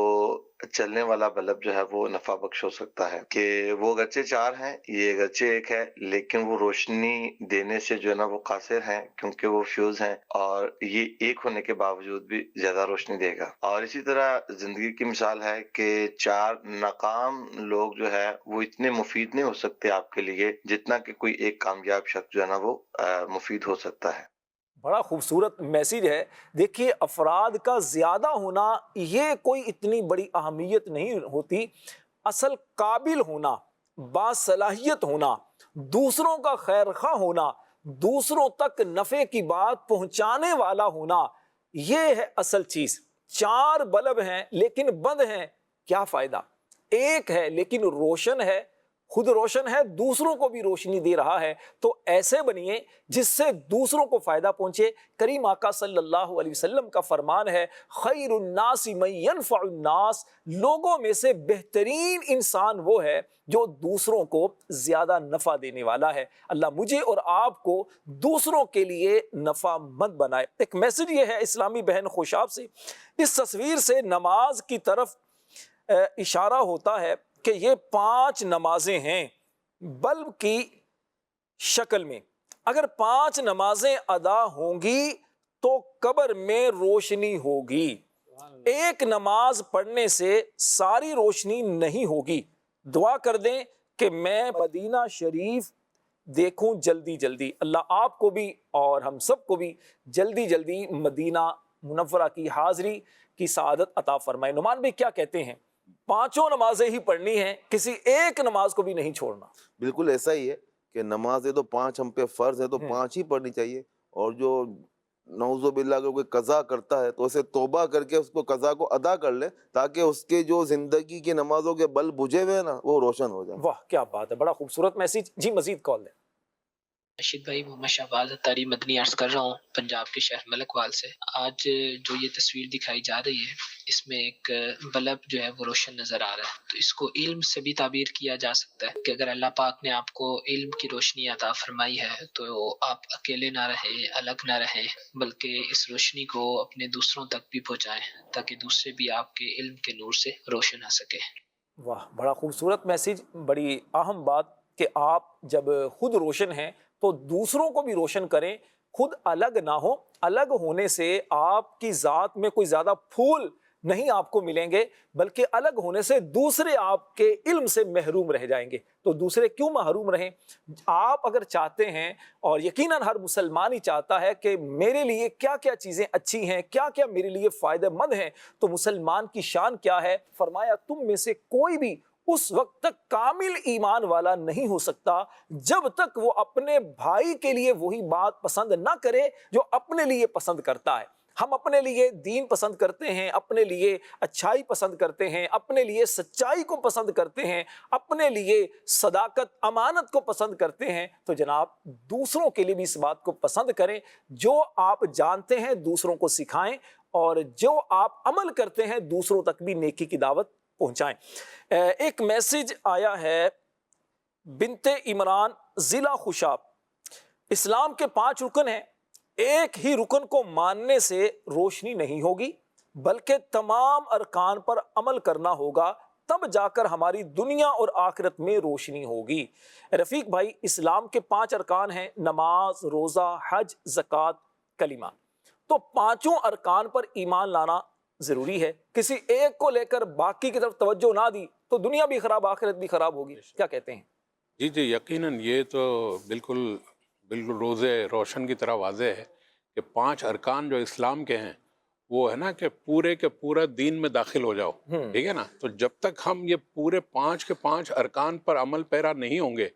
چلنے والا بلب جو ہے وہ نفع بخش ہو سکتا ہے۔ کہ وہ اگرچہ 4 ہیں، یہ اگرچہ ایک ہے، لیکن وہ روشنی دینے سے جو ہے نا وہ قاصر ہیں کیونکہ وہ فیوز ہیں، اور یہ ایک ہونے کے باوجود بھی زیادہ روشنی دے گا۔ اور اسی طرح زندگی کی مثال ہے کہ 4 ناکام لوگ جو ہے وہ اتنے مفید نہیں ہو سکتے آپ کے لیے جتنا کہ کوئی ایک کامیاب شخص جو ہے نا وہ مفید ہو سکتا ہے۔ بڑا خوبصورت میسیج ہے۔ دیکھیے، افراد کا زیادہ ہونا یہ کوئی اتنی بڑی اہمیت نہیں ہوتی، اصل قابل ہونا، باصلاحیت ہونا، دوسروں کا خیر خواہ ہونا، دوسروں تک نفع کی بات پہنچانے والا ہونا، یہ ہے اصل چیز۔ 4 بلب ہیں لیکن بند ہیں، کیا فائدہ؟ ایک ہے لیکن روشن ہے، خود روشن ہے، دوسروں کو بھی روشنی دے رہا ہے۔ تو ایسے بنیے جس سے دوسروں کو فائدہ پہنچے۔ کریم آقا صلی اللہ علیہ وسلم کا فرمان ہے، خیر الناس من ینفع الناس، لوگوں میں سے بہترین انسان وہ ہے جو دوسروں کو زیادہ نفع دینے والا ہے۔ اللہ مجھے اور آپ کو دوسروں کے لیے نفع مند بنائے۔ ایک میسج یہ ہے اسلامی بہن خوشاب سے، اس تصویر سے نماز کی طرف اشارہ ہوتا ہے کہ یہ 5 نمازیں ہیں بلب کی شکل میں۔ اگر 5 نمازیں ادا ہوں گی تو قبر میں روشنی ہوگی۔ ایک نماز پڑھنے سے ساری روشنی نہیں ہوگی۔ دعا کر دیں کہ میں مدینہ شریف دیکھوں جلدی جلدی۔ اللہ آپ کو بھی اور ہم سب کو بھی جلدی جلدی مدینہ منورہ کی حاضری کی سعادت عطا فرمائے۔ نعمان بھائی کیا کہتے ہیں؟ 5 نمازیں ہی پڑھنی ہیں، کسی ایک نماز کو بھی نہیں چھوڑنا۔ بالکل ایسا ہی ہے کہ نمازیں تو 5 ہم پہ فرض ہے تو 5 ہی پڑھنی چاہیے، اور جو نعوذ باللہ اگر کوئی قضا کرتا ہے تو اسے توبہ کر کے اس کو قضا کو ادا کر لے تاکہ اس کے جو زندگی کی نمازوں کے بل بجھے ہوئے نا وہ روشن ہو جائیں۔ واہ کیا بات ہے، بڑا خوبصورت میسیج۔ جی مزید کال دیں۔ رشید بھائی، محمد شہباز اتاری مدنی عرض کر رہا ہوں پنجاب کے شہر ملک وال سے۔ آج جو یہ تصویر دکھائی جا رہی ہے اس میں ایک بلب جو ہے وہ روشن نظر آ رہا ہے، تو اس کو علم سے بھی تعبیر کیا جا سکتا ہے کہ اگر اللہ پاک نے آپ کو علم کی روشنی عطا فرمائی ہے تو آپ اکیلے نہ رہیں، الگ نہ رہیں، بلکہ اس روشنی کو اپنے دوسروں تک بھی پہنچائیں تاکہ دوسرے بھی آپ کے علم کے نور سے روشن آ سکے۔ واہ، بڑا خوبصورت میسیج، بڑی اہم بات کہ آپ جب خود روشن ہیں تو دوسروں کو بھی روشن کریں، خود الگ نہ ہو۔ الگ ہونے سے آپ کی ذات میں کوئی زیادہ پھول نہیں آپ کو ملیں گے، بلکہ الگ ہونے سے دوسرے آپ کے علم سے محروم رہ جائیں گے۔ تو دوسرے کیوں محروم رہیں؟ آپ اگر چاہتے ہیں، اور یقیناً ہر مسلمان ہی چاہتا ہے کہ میرے لیے کیا کیا چیزیں اچھی ہیں، کیا کیا میرے لیے فائدہ مند ہیں، تو مسلمان کی شان کیا ہے؟ فرمایا تم میں سے کوئی بھی اس وقت تک کامل ایمان والا نہیں ہو سکتا جب تک وہ اپنے بھائی کے لیے وہی بات پسند نہ کرے جو اپنے لیے پسند کرتا ہے۔ ہم اپنے لیے دین پسند کرتے ہیں، اپنے لیے اچھائی پسند کرتے ہیں، اپنے لیے سچائی کو پسند کرتے ہیں، اپنے لیے صداقت امانت کو پسند کرتے ہیں، تو جناب دوسروں کے لیے بھی اس بات کو پسند کریں۔ جو آپ جانتے ہیں دوسروں کو سکھائیں، اور جو آپ عمل کرتے ہیں دوسروں تک بھی نیکی کی دعوت پہنچائیں۔ ایک میسج آیا ہے بنت عمران ضلع خوشاب، اسلام کے 5 رکن ہیں، ایک ہی رکن کو ماننے سے روشنی نہیں ہوگی بلکہ تمام ارکان پر عمل کرنا ہوگا، تب جا کر ہماری دنیا اور آخرت میں روشنی ہوگی۔ رفیق بھائی، اسلام کے 5 ارکان ہیں، نماز، روزہ، حج، زکوٰۃ، کلمہ۔ تو 5 ارکان پر ایمان لانا ضروری ہے۔ کسی ایک کو لے کر باقی کی طرف توجہ نہ دی تو دنیا بھی خراب، آخرت بھی خراب ہوگی۔ کیا کہتے ہیں؟ جی یقیناً یہ تو بالکل روزے روشن کی طرح واضح ہے کہ 5 ارکان جو اسلام کے ہیں وہ ہے نا کہ پورے کے پورا دین میں داخل ہو جاؤ، ٹھیک ہے نا۔ تو جب تک ہم یہ پورے 5 کے 5 ارکان پر عمل پیرا نہیں ہوں گے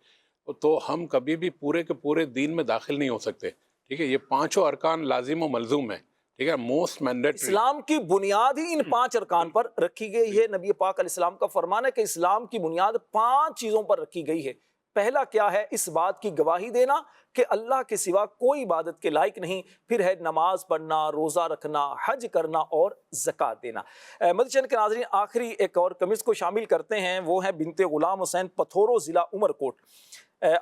تو ہم کبھی بھی پورے کے پورے دین میں داخل نہیں ہو سکتے، ٹھیک ہے۔ یہ 5 ارکان لازم و ملزوم ہے، ٹھیک ہے، موسٹ مینڈیٹری۔ اسلام کی بنیاد ہی ان 5 ارکان پر رکھی گئی ہے۔ نبی پاک علیہ السلام کا فرمان ہے کہ اسلام کی بنیاد 5 چیزوں پر رکھی گئی ہے۔ پہلا کیا ہے؟ اس بات کی گواہی دینا کہ اللہ کے سوا کوئی عبادت کے لائق نہیں، پھر ہے نماز پڑھنا، روزہ رکھنا، حج کرنا اور زکوٰۃ دینا۔ مدنی چینل کے ناظرین، آخری ایک اور کمز کو شامل کرتے ہیں، وہ ہے بنت غلام حسین، پتھورو، ضلع عمر کوٹ۔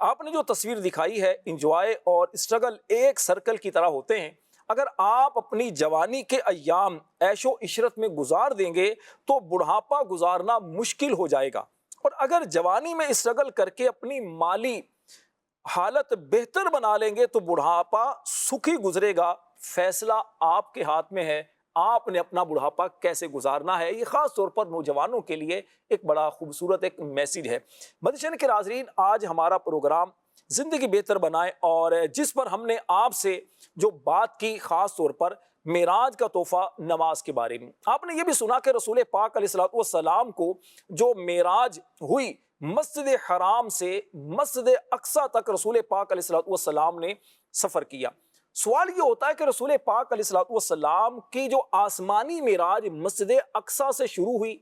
آپ نے جو تصویر دکھائی ہے، انجوائے اور اسٹرگل ایک سرکل کی طرح ہوتے ہیں۔ اگر آپ اپنی جوانی کے ایام عیش و عشرت میں گزار دیں گے تو بڑھاپا گزارنا مشکل ہو جائے گا، اور اگر جوانی میں اسٹرگل کر کے اپنی مالی حالت بہتر بنا لیں گے تو بڑھاپا سکھی گزرے گا۔ فیصلہ آپ کے ہاتھ میں ہے، آپ نے اپنا بڑھاپا کیسے گزارنا ہے۔ یہ خاص طور پر نوجوانوں کے لیے ایک بڑا خوبصورت ایک میسیج ہے۔ مدنی چینل کے ناظرین، آج ہمارا پروگرام زندگی بہتر بنائے، اور جس پر ہم نے آپ سے جو بات کی خاص طور پر معراج کا تحفہ نماز کے بارے میں۔ آپ نے یہ بھی سنا کہ رسول پاک علیہ السلام کو جو معراج ہوئی، مسجد حرام سے مسجد اقصی تک رسول پاک علیہ السلام نے سفر کیا۔ سوال یہ ہوتا ہے کہ رسول پاک علیہ السلام کی جو آسمانی معراج مسجد اقصی سے شروع ہوئی،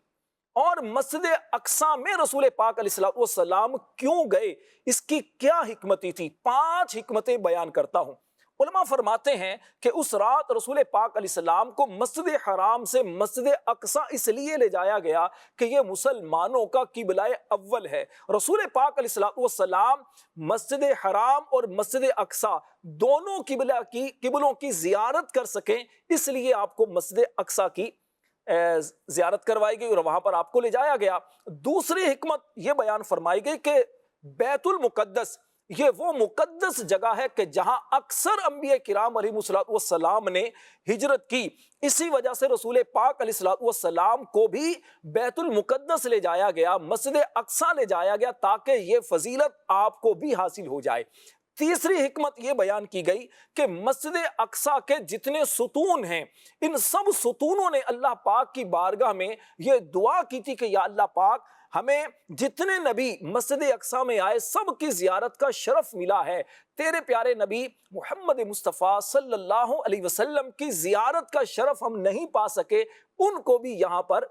اور مسجد اقصی میں رسول پاک علیہ السلام کیوں گئے، اس کی کیا حکمتیں تھی؟ 5 حکمتیں بیان کرتا ہوں۔ علماء فرماتے ہیں کہ اس رات رسول پاک علیہ السلام کو مسجد حرام سے مسجد اقصی اس لیے لے جایا گیا کہ یہ مسلمانوں کا قبلہ اول ہے۔ رسول پاک علیہ السلام مسجد حرام اور مسجد اقصی دونوں قبلوں کی زیارت کر سکیں، اس لیے آپ کو مسجد اقصی کی زیارت کروائی گئی اور وہاں پر آپ کو لے جایا گیا۔ دوسری حکمت یہ بیان فرمائی گئی کہ بیت المقدس یہ وہ مقدس جگہ ہے کہ جہاں اکثر انبیاء کرام علیہ السلام نے ہجرت کی، اسی وجہ سے رسول پاک علیہ السلام کو بھی بیت المقدس لے جایا گیا، مسجد اقصی لے جایا گیا، تاکہ یہ فضیلت آپ کو بھی حاصل ہو جائے۔ تیسری حکمت یہ بیان کی گئی کہ مسجد اقصی کے جتنے ستون ہیں، ان سب ستونوں نے اللہ پاک کی بارگاہ میں یہ دعا کی تھی کہ یا اللہ پاک، ہمیں جتنے نبی مسجد اقصی میں آئے سب کی زیارت کا شرف ملا ہے، تیرے پیارے نبی محمد مصطفیٰ صلی اللہ علیہ وسلم کی زیارت کا شرف ہم نہیں پا سکے، ان کو بھی یہاں پر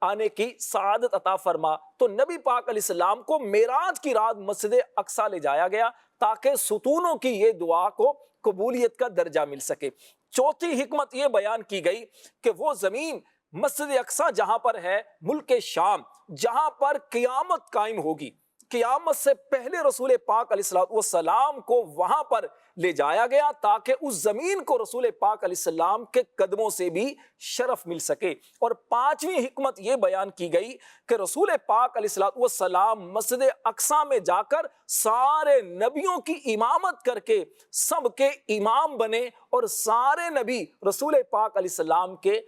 آنے کی سعادت عطا فرما۔ تو نبی پاک علیہ السلام کو معراج کی رات مسجد اقصی لے جایا گیا تاکہ ستونوں کی یہ دعا کو قبولیت کا درجہ مل سکے۔ چوتھی حکمت یہ بیان کی گئی کہ وہ زمین مسجد اقصی جہاں پر ہے ملک شام، جہاں پر قیامت قائم ہوگی، قیامت سے پہلے رسول پاک علیہ السلام کو وہاں پر لے جایا گیا تاکہ اس زمین کو رسول پاک علیہ السلام کے قدموں سے بھی شرف مل سکے۔ اور پانچویں حکمت یہ بیان کی گئی کہ رسول پاک علیہ السلام مسجد اقصی میں جا کر سارے نبیوں کی امامت کر کے سب کے امام بنے اور سارے نبی رسول پاک علیہ السلام کے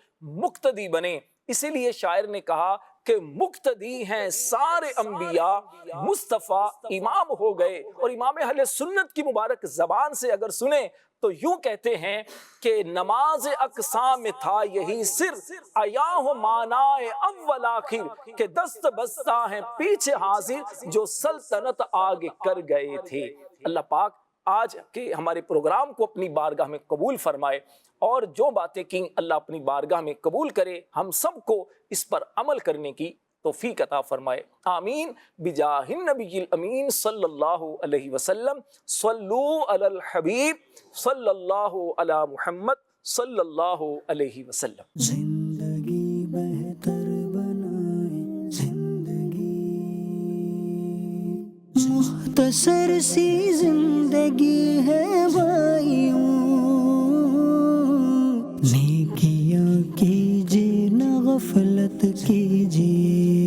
مقتدی بنے۔ اسی لیے شاعر نے کہا کہ مقتدی ہیں سارے انبیاء، مصطفیٰ امام ہو گئے۔ اور امام اہل سنت کی مبارک زبان سے اگر سنیں تو یوں کہتے ہیں کہ نماز اقصی میں تھا یہی سر، آیا ہو معنی اول آخر، کہ دست بستہ ہیں پیچھے حاضر جو سلطنت آگے کر گئے تھے۔ اللہ پاک آج کے ہمارے پروگرام کو اپنی بارگاہ میں قبول فرمائے اور جو باتیں کی اللہ اپنی بارگاہ میں قبول کرے، ہم سب کو اس پر عمل کرنے کی توفیق عطا فرمائے، آمین بجاہ النبی الامین صلی اللہ علیہ وسلم۔ صلو علی الحبیب صلی اللہ علی محمد صلی اللہ علیہ وسلم۔ زندگی بہتر بنائے زندگی، مختصر سی زندگی ہے بھائیوں، نیکیاں کیجیے نہ غفلت کیجیے۔